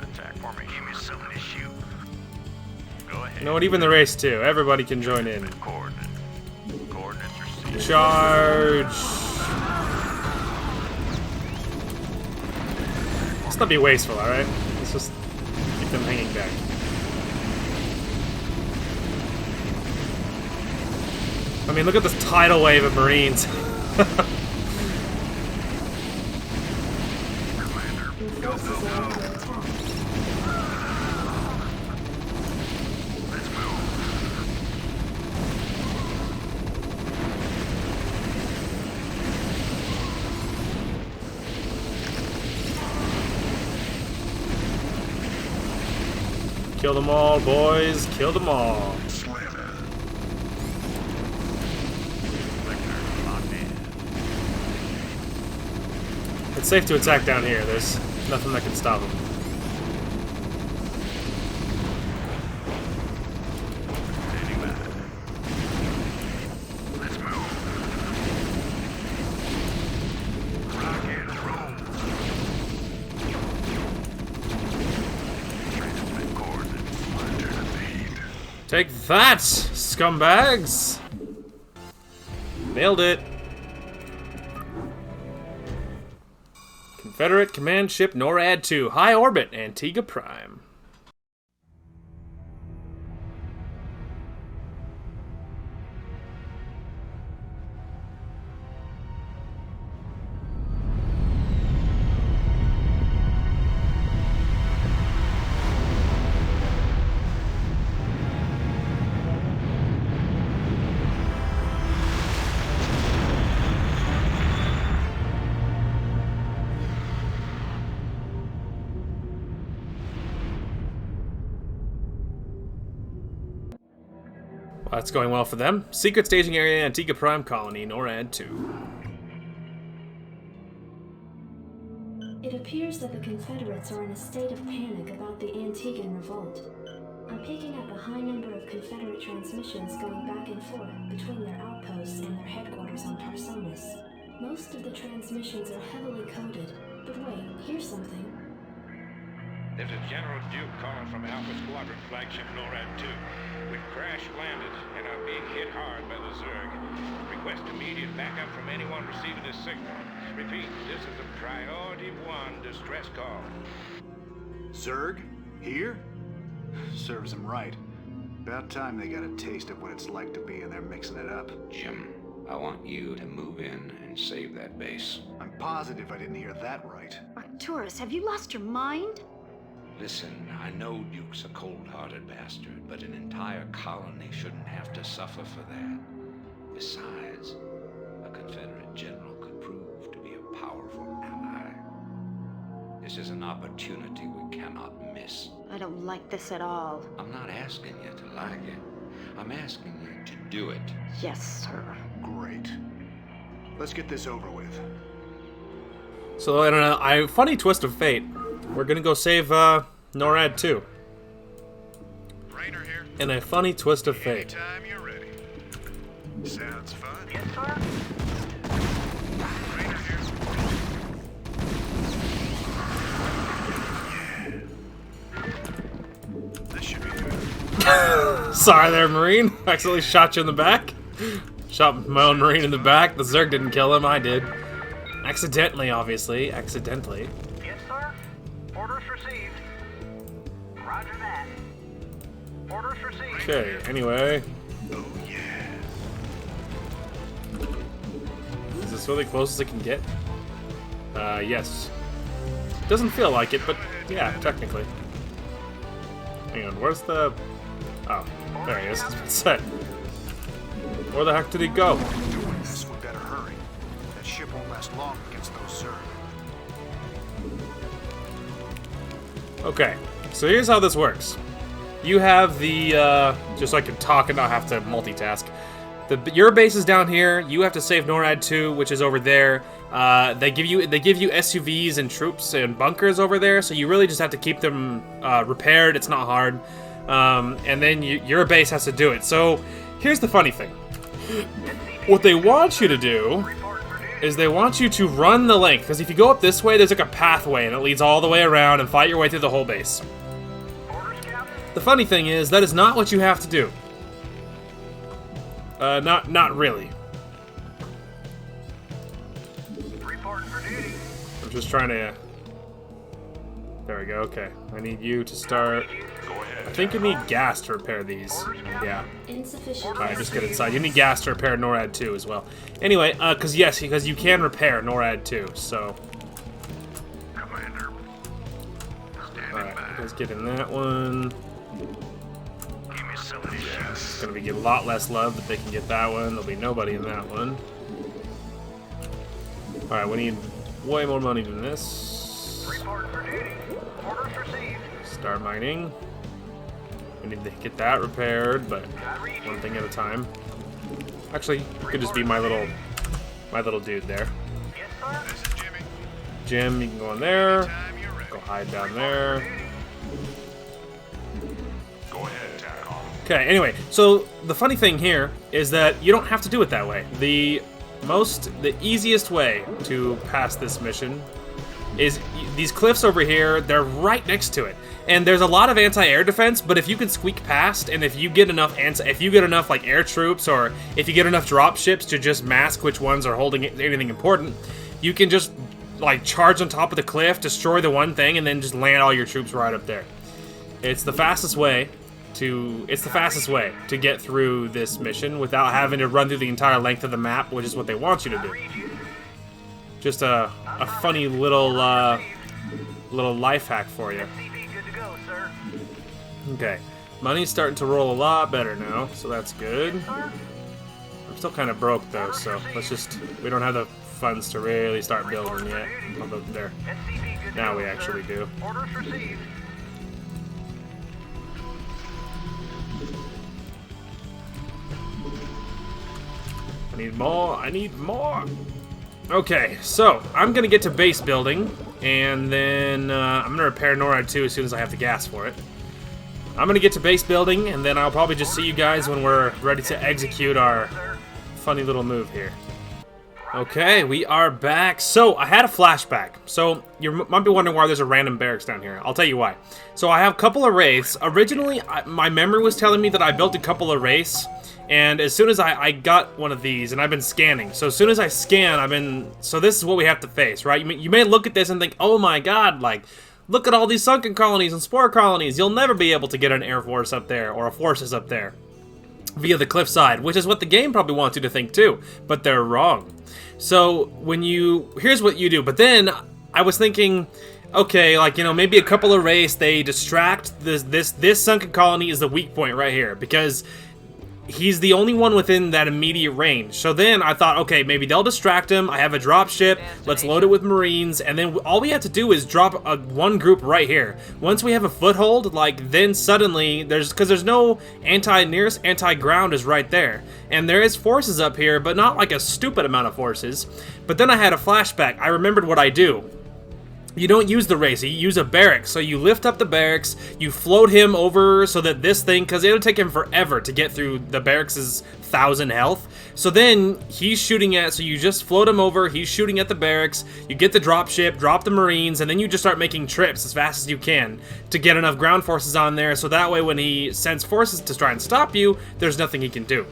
Attack for me. Give me something to shoot. Go ahead. You know what, even the race too. Everybody can join in. Coordinates. Coordinates received. Charge! Let's not be wasteful, alright? Let's just keep them hanging back. I mean, look at this tidal wave of Marines. Your forces are under attack. Let's move. Kill them all, boys. Kill them all. Slam it. Sector locked in. It's safe to attack down here. There's nothing that can stop them. Standing by. Let's move. Rock and roll. Transmit coordinates. Monitor the feed. Take that, scumbags! Nailed it. Confederate command ship NORAD 2, high orbit, Antigua Prime. Well, that's going well for them. Secret staging area, Antigua Prime colony, NORAD 2. It appears that the Confederates are in a state of panic about the Antiguan revolt. I'm picking up a high number of Confederate transmissions going back and forth between their outposts and their headquarters on Tarsonis. Most of the transmissions are heavily coded, but wait, here's something. This is General Duke calling from Alpha Squadron flagship NORAD 2. We've crash landed and are being hit hard by the Zerg. Request immediate backup from anyone receiving this signal. Repeat, this is a priority 1 distress call. Zerg? Here? Serves them right. About time they got a taste of what it's like to be in there mixing it up. Jim, I want you to move in and save that base. I'm positive I didn't hear that right. Arcturus, have you lost your mind? Listen, I know Duke's a cold-hearted bastard, but an entire colony shouldn't have to suffer for that. Besides, a Confederate general could prove to be a powerful ally. This is an opportunity we cannot miss. I don't like this at all. I'm not asking you to like it. I'm asking you to do it. Yes, sir. Great. Let's get this over with. So, I don't know, funny twist of fate. We're gonna go save, NORAD 2. Raynor here. In a funny twist of fate. Anytime you're ready. Sounds fun. Yes, sir? Raynor here. This should be good. Sorry there, Marine. Accidentally shot you in the back. Shot my own Marine in the back. The Zerg didn't kill him, I did. Accidentally, obviously. Accidentally. Yes, sir? Orders received. Roger that. Orders received. Okay, anyway. Oh, yeah. Is this really close as it can get? Yes. Doesn't feel like it, but yeah, technically. Hang on, where's the... Oh, there he is. It's set. Where the heck did he go? Doing this, we better hurry. That ship won't last long against those Zerg. Okay, so here's how this works. You have the, just so I can talk and not have to multitask. Your base is down here. You have to save NORAD 2, which is over there. They give you SUVs and troops and bunkers over there, so you really just have to keep them repaired. It's not hard. And then your base has to do it. So here's the funny thing. What they want you to do is they want you to run the length, because if you go up this way, there's like a pathway, and it leads all the way around and fight your way through the whole base. The funny thing is, that is not what you have to do. Not really. I'm just trying to... There we go, okay. I need you to start... I think you need gas to repair these. Yeah. Insufficient. Alright, just get inside. You need gas to repair NORAD 2 as well. Anyway, because you can repair NORAD 2, so... Commander. Alright, let's get in that one. Give me some of this. It's gonna be a lot less love, but they can get that one. There'll be nobody in that one. Alright, we need way more money than this. Report for duty. Orders received. Start mining. We need to get that repaired, but one thing at a time. Actually, you could just be my little dude there. Yes, sir? This is Jimmy. Jim, you can go in there. Time you're ready. Go hide down there. Go ahead, tack on. Okay, anyway, so the funny thing here is that you don't have to do it that way. The easiest way to pass this mission is these cliffs over here. They're right next to it, and there's a lot of anti-air defense. But if you can squeak past, and if you get enough like air troops, or if you get enough drop ships to just mask which ones are holding anything important, you can just like charge on top of the cliff, destroy the one thing, and then just land all your troops right up there. It's the fastest way to get through this mission without having to run through the entire length of the map, which is what they want you to do. Just a funny little life hack for you. Good to go, sir. Okay, money's starting to roll a lot better now, so that's good. I'm still kind of broke though, so we don't have the funds to really start building yet. Although there, now we actually do. Orders received. I need more. Okay, so I'm gonna get to base building, and then I'm gonna repair NORAD 2 as soon as I have the gas for it. I'm gonna get to base building, and then I'll probably just see you guys when we're ready to execute our funny little move here. Okay, we are back. So, I had a flashback. So, you might be wondering why there's a random barracks down here. I'll tell you why. So, I have a couple of wraiths. Originally, my memory was telling me that I built a couple of wraiths, and as soon as I got one of these, and I've been scanning. So, as soon as I scan, so this is what we have to face, right? You may look at this and think, oh my god, like, look at all these sunken colonies and spore colonies. You'll never be able to get an air force up there, or a forces up there. via the cliffside, which is what the game probably wants you to think too, but they're wrong. So here's what you do. But then I was thinking, okay, like, you know, maybe a couple of Wraiths, they distract this sunken colony is the weak point right here, because he's the only one within that immediate range. So then I thought, okay, maybe they'll distract him. I have a drop ship. Let's load it with Marines, and then all we have to do is drop one group right here. Once we have a foothold, like, then suddenly because there's no nearest anti-ground is right there, and there is forces up here, but not like a stupid amount of forces. But then I had a flashback. I remembered what I do. You don't use the race, you use a barracks. So you lift up the barracks, you float him over so that this thing, because it'll take him forever to get through the barracks' 1,000 health. So then he's shooting so you just float him over, he's shooting at the barracks, you get the drop ship, drop the Marines, and then you just start making trips as fast as you can to get enough ground forces on there, so that way when he sends forces to try and stop you, there's nothing he can do.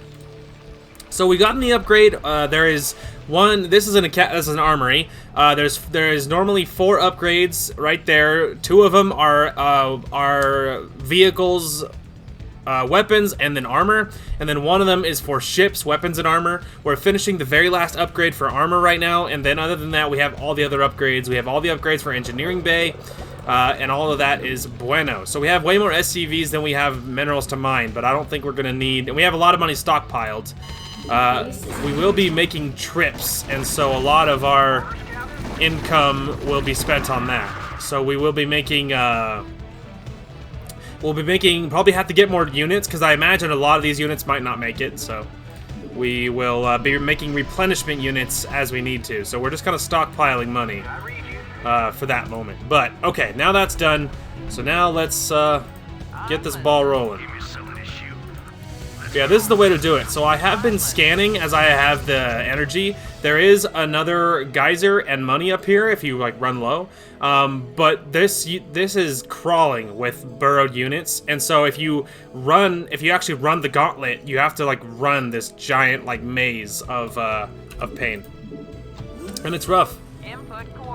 So we got in the upgrade. There is one. This is an armory. There is normally 4 upgrades right there. 2 of them are vehicles, weapons, and then armor. And then 1 of them is for ships, weapons, and armor. We're finishing the very last upgrade for armor right now. And then other than that, we have all the other upgrades. We have all the upgrades for engineering bay. And all of that is bueno. So we have way more SCVs than we have minerals to mine, but I don't think we're going to need... And we have a lot of money stockpiled. We will be making trips, and so a lot of our income will be spent on that. So we will be making... probably have to get more units, because I imagine a lot of these units might not make it, so... We will be making replenishment units as we need to. So we're just kind of stockpiling money. For that moment. But, okay, now that's done. So now let's get this ball rolling. Yeah, this is the way to do it. So I have been scanning as I have the energy. There is another geyser and money up here if you, like, run low. But this is crawling with burrowed units. And so if you actually run the gauntlet, you have to, like, run this giant, like, maze of pain. And it's rough.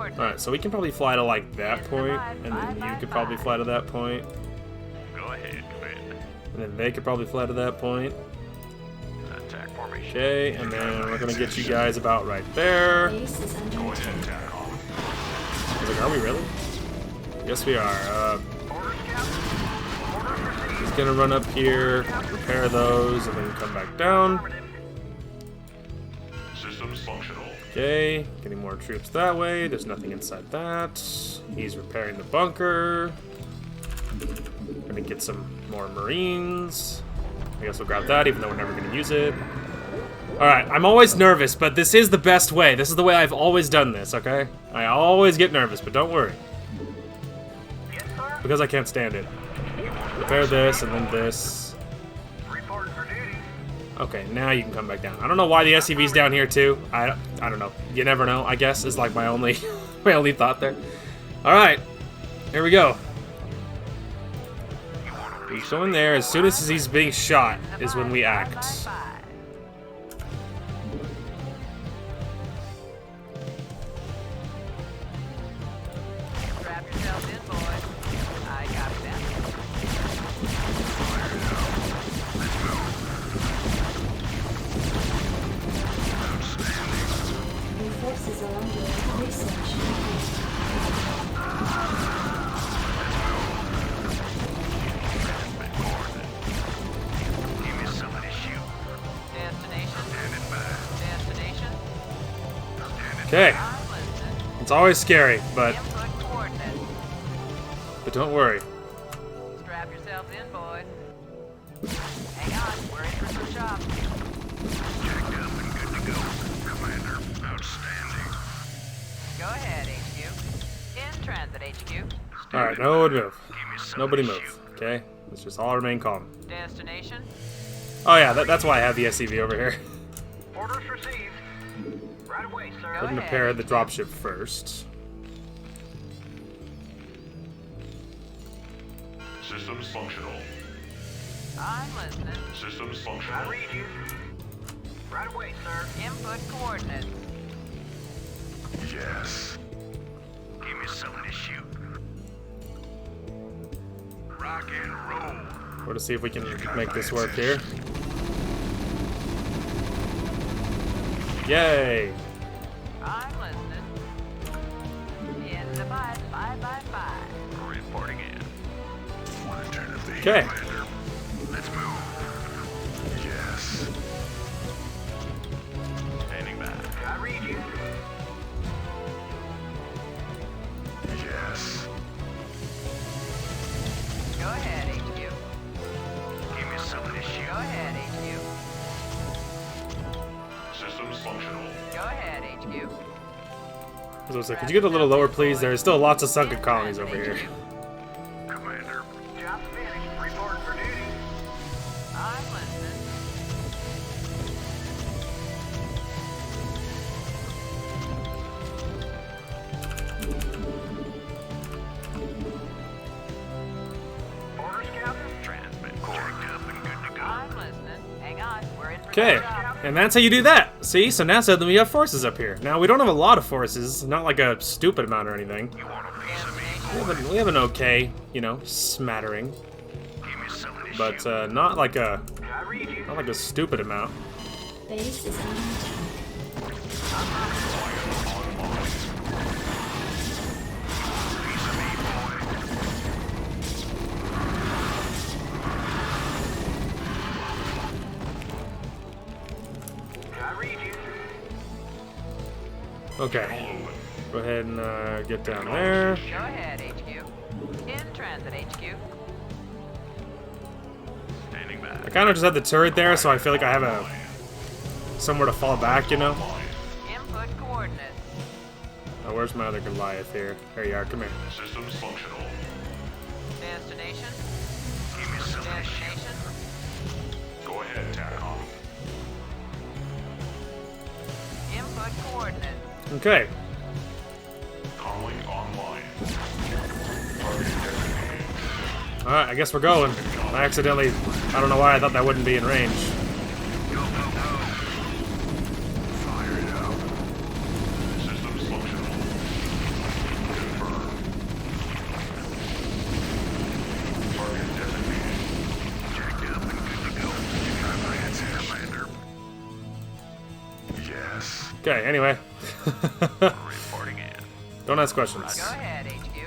Alright, so we can probably fly to, like, that point, and then you could probably fly to that point. Go ahead, Commander. And then they could probably fly to that point. Attack formation. Okay, and then we're gonna get you guys about right there. Go ahead, attack. I was like, are we really? Yes, we are. He's gonna run up here, repair those, and then come back down. Systems functional. Okay, getting more troops that way. There's nothing inside that. He's repairing the bunker. Gonna get some more Marines. I guess we'll grab that, even though we're never gonna use it. Alright, I'm always nervous, but this is the best way. This is the way I've always done this, okay? I always get nervous, but don't worry. Because I can't stand it. Repair this, and then this. Okay, now you can come back down. I don't know why the SCV's down here too. I don't know. You never know, I guess, is like my only thought there. Alright, here we go. He's going there. As soon as he's being shot is when we act. Okay. It's always scary, but don't worry. Strap yourselves in, boys. Hang on, we're in for some chops. Jacked up and good to go, Commander. Outstanding. Go ahead, HQ. In transit, HQ. Alright, no one move. Nobody move. Okay? Let's just all remain calm. Destination? Oh yeah, that's why I have the SCV over here. Orders received. Right away, sir. We're gonna repair the dropship first. Systems functional. I'm listening. Systems functional. I read you. Right away, sir. Input coordinates. Yes. Give me something to shoot. Rock and roll. We're to see if we can make this work here. Yay! I'm listening. In the 555. Reporting in. Want to turn up the heat, Okay. Commander? Let's move. Yes. Standing by. I read you. Yes. Go ahead, HQ. Give me some of this shit. Go ahead, HQ. Systems functional. Go ahead, HQ. So it's like, could you get a little lower, please? There's still lots of sunken colonies over here. Commander. Job finished. Reporting for duty. I'm listening. Orders, Captain. Transmit checked up and good to go. I'm listening. Hang on. We're in for Okay, the job. and that's how you do that. See, so now suddenly we have forces up here. Now we don't have a lot of forces, not like a stupid amount or anything. You want a piece of me? We have an okay, you know, smattering, Give me some of this but shit. not like a I read you. stupid amount. Base is under attack. Piece of me, boy. I read you. Okay, go ahead and get down there. Go ahead, HQ. In transit, HQ. Standing by. I kind of just had the turret there, so I feel like I have a somewhere to fall back, you know. Input coordinates. Oh, where's my other Goliath here? There you are. Come here. Systems functional. Destination. Give me some of this shit. Destination. Go ahead, TACOM. Input coordinates. Okay. Comlink online. Target designated. All right. I guess we're going. I don't know why I thought that wouldn't be in range. Go, go, go. Fire it up. Systems functional. Confirmed. Target designated. Checked up and good to go. Try my answer, Commander. Yes. Okay. Anyway. Reporting in. Don't ask questions. Go ahead, HQ.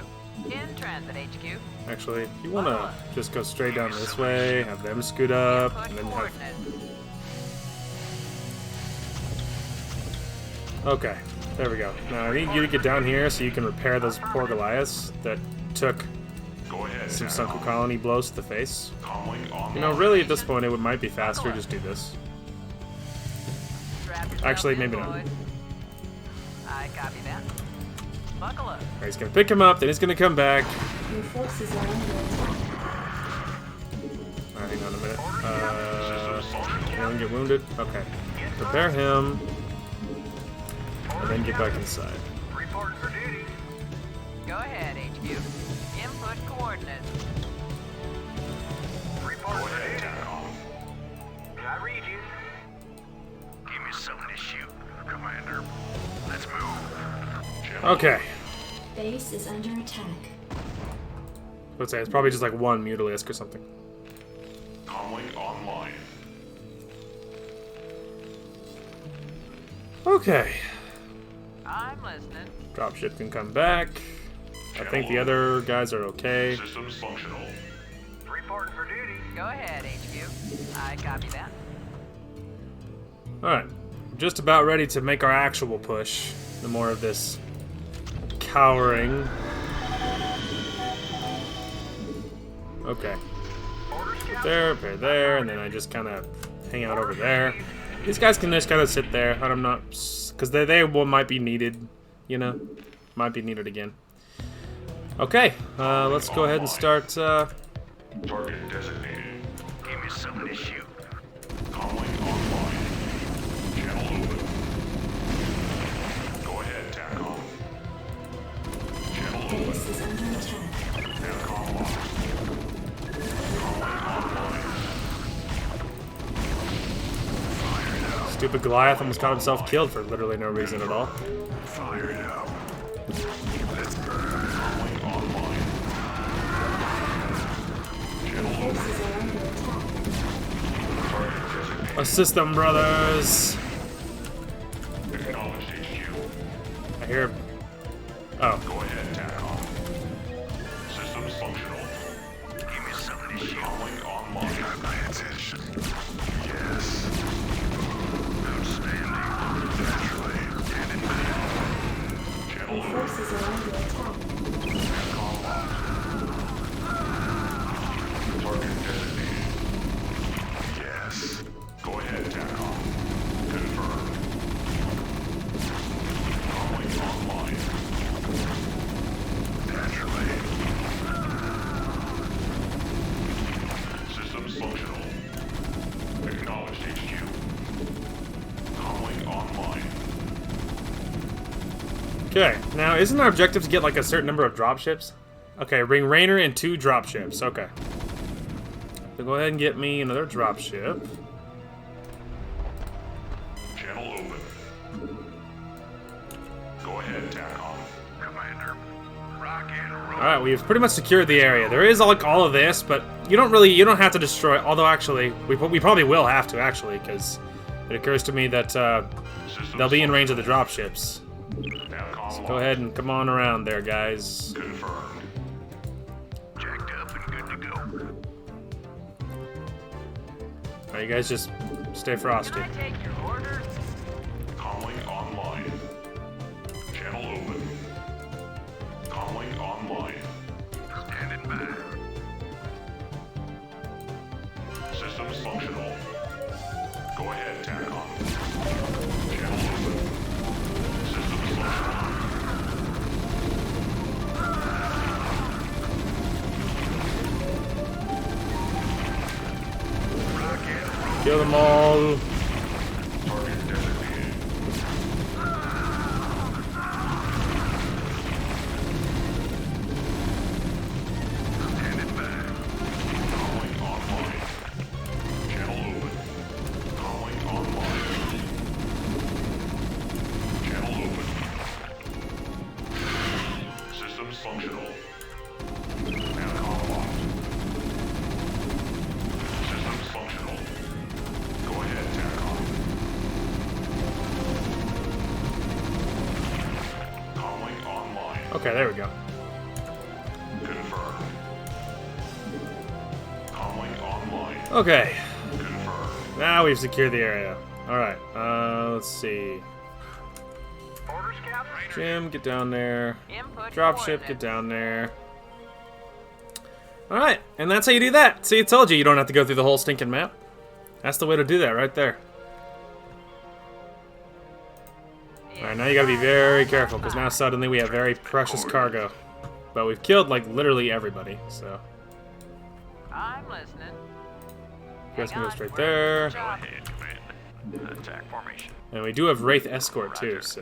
In transit, HQ. Actually, if you want to just go straight down this way, have them scoot up, Input and then have... coordinates. Okay, there we go. Now I need you to get down here so you can repair those poor Goliaths that took Go ahead, some TACOM. sunken colony blows to the face. Comlink online. You know, really at this point it might be faster just do this. Strap yourself Actually, in, maybe not. boys. I copy that. Buckle up. Alright, he's gonna pick him up, then he's gonna come back. Your forces are under attack. Alright, hang on a minute. Anyone get wounded? Okay. Prepare him, and then get back inside. Reporting for duty. Go ahead, HQ. Input coordinates. Reporting Go for ahead, duty. TACOM. I read you. Give me some of this shoot, Commander. Let's move. Okay. Base is under attack. Let's say it's probably just like one Mutalisk or something. Comlink online. Okay. I'm listening. Dropship can come back. I think the other guys are okay. Systems functional. Reporting for duty. Go ahead, HQ. I copy that. Alright. Just about ready to make our actual push. No more of this cowering. Okay. Put there, repair there, and then I just kind of hang out over there. These guys can just kind of sit there. I'm not... Because they might be needed, you know? Might be needed again. Okay, let's go ahead and start... Target designated. Give me some of this shoot. Comlink online. Channel open. Go ahead, TACOM. Channel open. Base is under attack. TACOM locked. Comlink online. Stupid Goliath almost got himself killed for literally no reason at all. Fire it up. Comlink online. Channel open. Forces are under attack. Target designated. Assist them, brothers! I hear... Oh. Go ahead, TACOM. Systems functional. Give me something to shoot. Calling online. Got my attention. Yes. Outstanding. Naturally. Standing by. Channel Your forces are under attack. TACOM locked. Target designated. Yes. Go ahead, TACOM. Confirmed. Calling online. Naturally. Systems functional. Acknowledged, HQ. Calling online. Okay, now isn't our objective to get like a certain number of dropships? Okay, bring Raynor and 2 dropships. Okay. So go ahead and get me another dropship. Channel open. Go ahead, TACOM. Commander. Rock and roll. Alright, we've pretty much secured the area. There is like all of this, but you don't have to destroy, although actually, we probably will have to actually, because it occurs to me that they'll be in range of the dropships. So go ahead and come on around there, guys. Confirmed. Jacked up and good to go. Alright, you guys just stay frosty. Can I take your order? Calling online. Channel open. Calling online. Standing by. Systems functional. Go ahead, TACOM. Channel open. Systems functional. Kill them all. Target designated. Standing by. Calling online. Channel open. Calling online. Channel open. Systems functional. TACOM locked. Systems functional. Go ahead, TACOM. Calling online. Okay, there we go. Confirmed. Calling online. Okay, Confirmed. now we've secured the area. Alright, let's see. Orders, Captain? Jim, get down there. Input Dropship, coordinates. get down there. Alright, and that's how you do that. See, I told you, you don't have to go through the whole stinking map. That's the way to do that, right there. Alright, now you gotta be very careful, because now suddenly we have very precious cargo. But we've killed, like, literally everybody, so... I'm listening. You guys can Hang go on, straight we're there. in charge. Attack formation. And we do have Wraith Escort, too, so...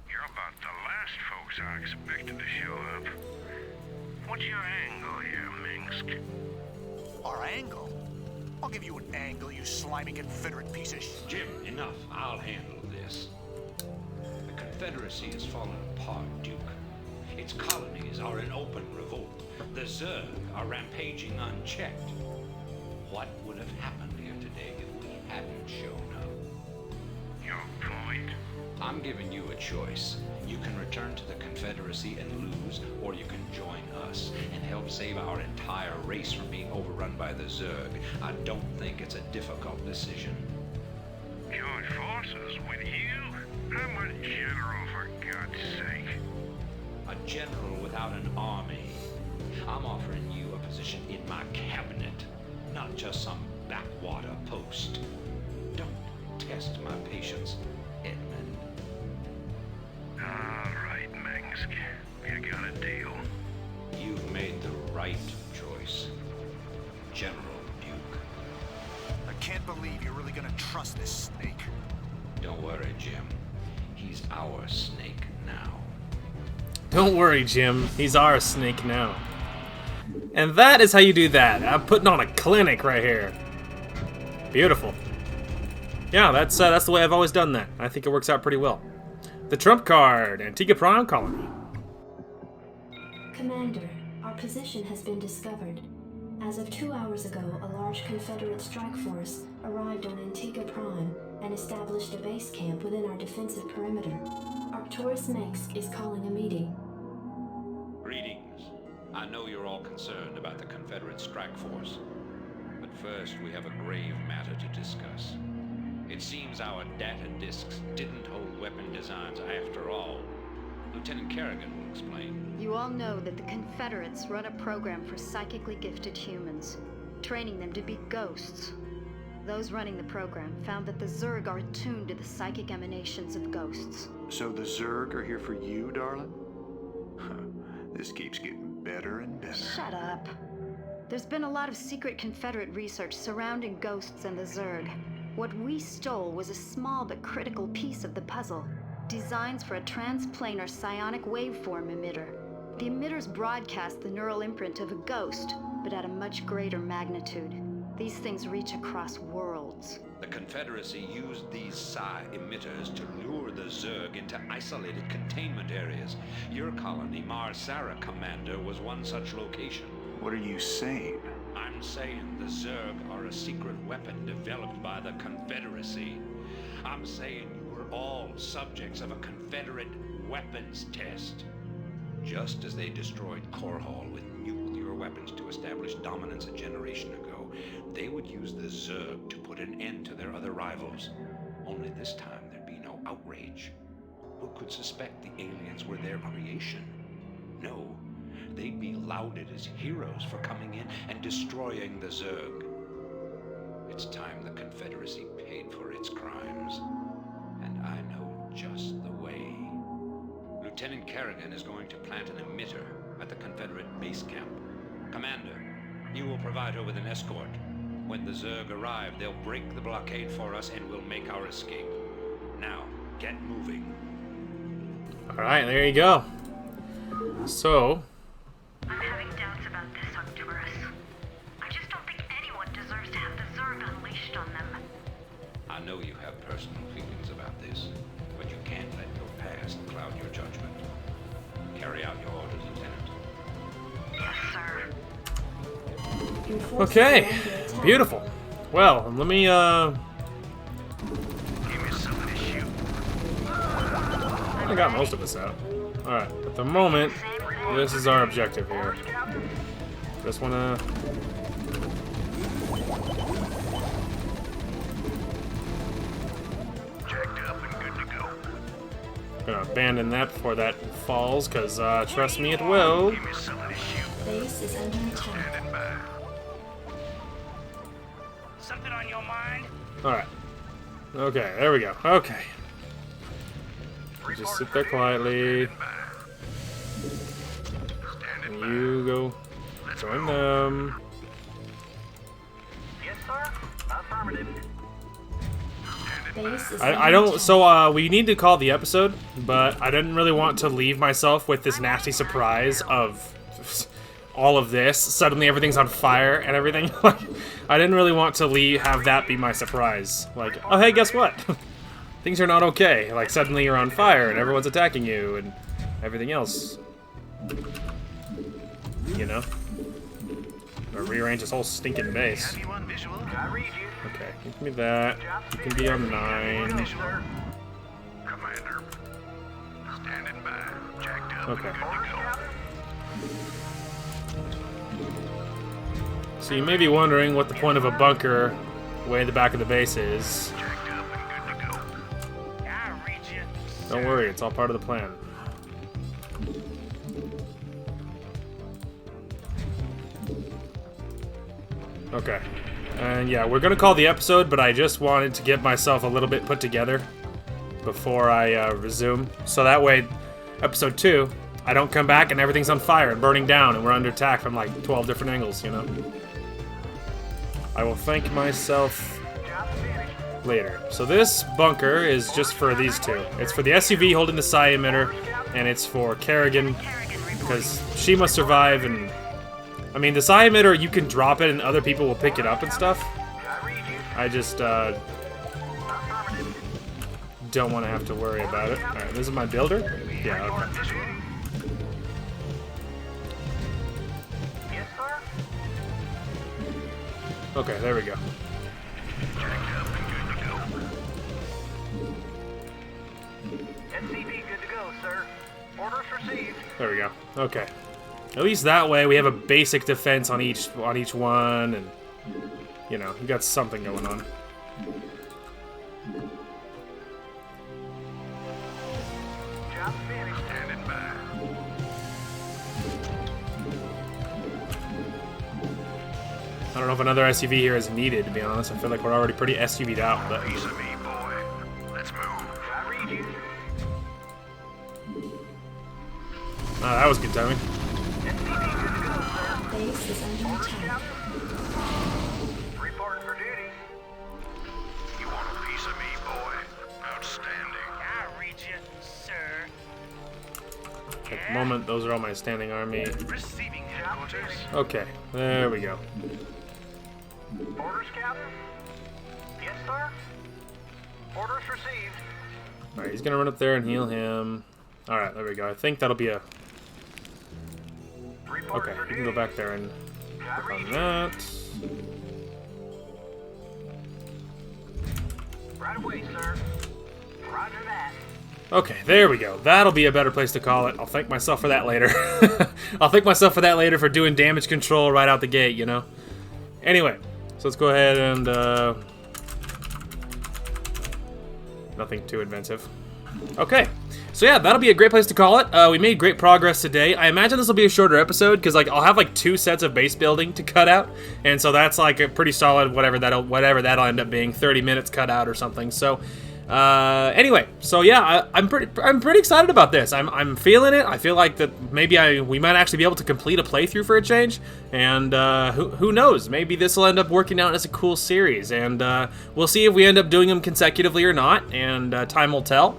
You're about the last folks I expected to show up. What's your angle here, Minsk? Our angle? I'll give you an angle, you slimy Confederate piece of shit. Jim, enough. I'll handle this. The Confederacy has fallen apart, Duke. Its colonies are in open revolt. The Zerg are rampaging unchecked. What would have happened here today if we hadn't shown up? Your point? I'm giving you a choice. You can return to the Confederacy and lose, or you can join us and help save our entire race from being overrun by the Zerg. I don't think it's a difficult decision. Join forces with you? I'm a general, for God's sake. A general without an army. I'm offering you a position in my cabinet, not just some backwater post. Don't test my patience, Edmund. All right, Minsk. You got a deal. You've made the right choice, General Duke. I can't believe you're really gonna trust this snake. Don't worry, Jim. He's our snake now. Don't worry, Jim. He's our snake now. And that is how you do that. I'm putting on a clinic right here. Beautiful. Yeah, that's the way I've always done that. I think it works out pretty well. The trump card, Antigua Prime Colony. Commander, our position has been discovered. As of 2 hours ago, a large Confederate strike force arrived on Antigua Prime and established a base camp within our defensive perimeter. Arcturus Mengsk is calling a meeting. Greetings. I know you're all concerned about the Confederate strike force. But first, we have a grave matter to discuss. It seems our data disks didn't hold weapon designs after all. Lieutenant Kerrigan will explain. You all know that the Confederates run a program for psychically gifted humans, training them to be ghosts. Those running the program found that the Zerg are attuned to the psychic emanations of ghosts. So the Zerg are here for you, darling? This keeps getting better and better. Shut up. There's been a lot of secret Confederate research surrounding ghosts and the Zerg. What we stole was a small but critical piece of the puzzle. Designs for a transplanar psionic waveform emitter. The emitters broadcast the neural imprint of a ghost, but at a much greater magnitude. These things reach across worlds. The Confederacy used these psi emitters to lure the Zerg into isolated containment areas. Your colony, Mars-Sara Commander, was one such location. What are you saying? I'm saying the Zerg are a secret weapon developed by the Confederacy. I'm saying you were all subjects of a Confederate weapons test. Just as they destroyed Core Hall with nuclear weapons to establish dominance a generation ago, they would use the Zerg to put an end to their other rivals. Only this time there'd be no outrage. Who could suspect the aliens were their creation? No, they'd be lauded as heroes for coming in and destroying the Zerg. It's time the Confederacy paid for its crimes. And I know just the way. Lieutenant Kerrigan is going to plant an emitter at the Confederate base camp. Commander, you will provide her with an escort. When the Zerg arrive, they'll break the blockade for us and we'll make our escape. Now, get moving. Alright, there you go. So... I'm having doubts about this, Arcturus. I just don't think anyone deserves to have the Zerg unleashed on them. I know you have personal feelings about this, but you can't let your past cloud your judgment. Carry out your orders, Lieutenant. Yes, sir. Okay, beautiful. Well, let me, Give me something to shoot. I got most of us out. Alright, at the moment, this is our objective here. Just wanna... Jacked up and good to go. Gonna abandon that before that falls, because, trust me, it will. Give me something to shoot. Base is under attack. Standing by. Something on your mind? Alright. Okay, there we go. Okay. Just sit there quietly. And you go join them. Yes, sir. Affirmative. Base is I don't, so we need to call the episode, but I didn't really want to leave myself with this nasty surprise of all of this. Suddenly everything's on fire and everything. Like, I didn't really want to have that be my surprise. Like, oh hey, guess what? Things are not okay. Like, suddenly you're on fire and everyone's attacking you and everything else. You know? Or rearrange this whole stinking base. Have you on visual? I read you. Okay, give me that. You can be on 9. Sir. Commander. Standing by. Jacked up Okay. and good to go. So you may be wondering what the point of a bunker way in the back of the base is. Jacked up and good to go. I read you. Don't worry, it's all part of the plan. Okay. And yeah, we're gonna call the episode, but I just wanted to get myself a little bit put together before I resume. So that way, episode 2, I don't come back and everything's on fire and burning down and we're under attack from like 12 different angles, you know? I will thank myself later. So this bunker is just for these two. It's for the SUV holding the psi emitter, and it's for Kerrigan, because she must survive, and... I mean, the psi emitter, you can drop it and other people will pick it up and stuff. I just, don't want to have to worry about it. Alright, this is my builder? Yeah, okay. Yes, sir. Okay, there we go. SCV good to There we go. Okay. At least that way we have a basic defense on each one, and you know, you got something going on. Job finished. Standing by. I don't know if another SUV here is needed, to be honest. I feel like we're already pretty SUV'd out, but... Piece of me, boy. Let's move. I read you. that was good timing. Base is under attack. Reporting for duty. You want a piece of me, boy? Outstanding. I read you, sir. At the moment, those are all my standing army. Receiving headquarters. Okay, there we go. Orders, Captain? Yes, sir. Orders received. Alright, he's gonna run up there and heal him. Alright, there we go. I think that'll be a... Okay, we can go back there and work on that. Right away, sir. Roger that. Okay, there we go. That'll be a better place to call it. I'll thank myself for that later. I'll thank myself for that later for doing damage control right out the gate, you know? Anyway, so let's go ahead and... nothing too inventive. Okay, so yeah, that'll be a great place to call it. We made great progress today. I imagine this will be a shorter episode because like I'll have like 2 sets of base building to cut out, and so that's like a pretty solid whatever that'll end up being, 30 minutes cut out or something. So anyway, so yeah, I'm pretty excited about this. I'm feeling it. I feel like that maybe we might actually be able to complete a playthrough for a change, and who knows? Maybe this will end up working out as a cool series, and we'll see if we end up doing them consecutively or not, and time will tell.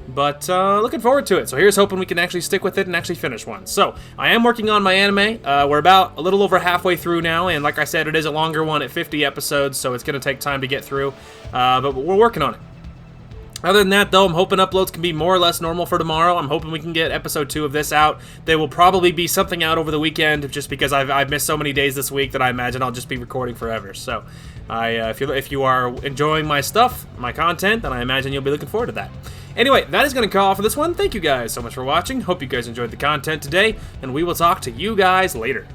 But looking forward to it. So here's hoping we can actually stick with it and actually finish one. So I am working on my anime. We're about a little over halfway through now, and like I said, it is a longer one at 50 episodes, so it's going to take time to get through. But we're working on it. Other than that, though, I'm hoping uploads can be more or less normal for tomorrow. I'm hoping we can get episode 2 of this out. There will probably be something out over the weekend, just because I've missed so many days this week that I imagine I'll just be recording forever. So, if you are enjoying my stuff, my content, then I imagine you'll be looking forward to that. Anyway, that is going to call for this one. Thank you guys so much for watching. Hope you guys enjoyed the content today, and we will talk to you guys later.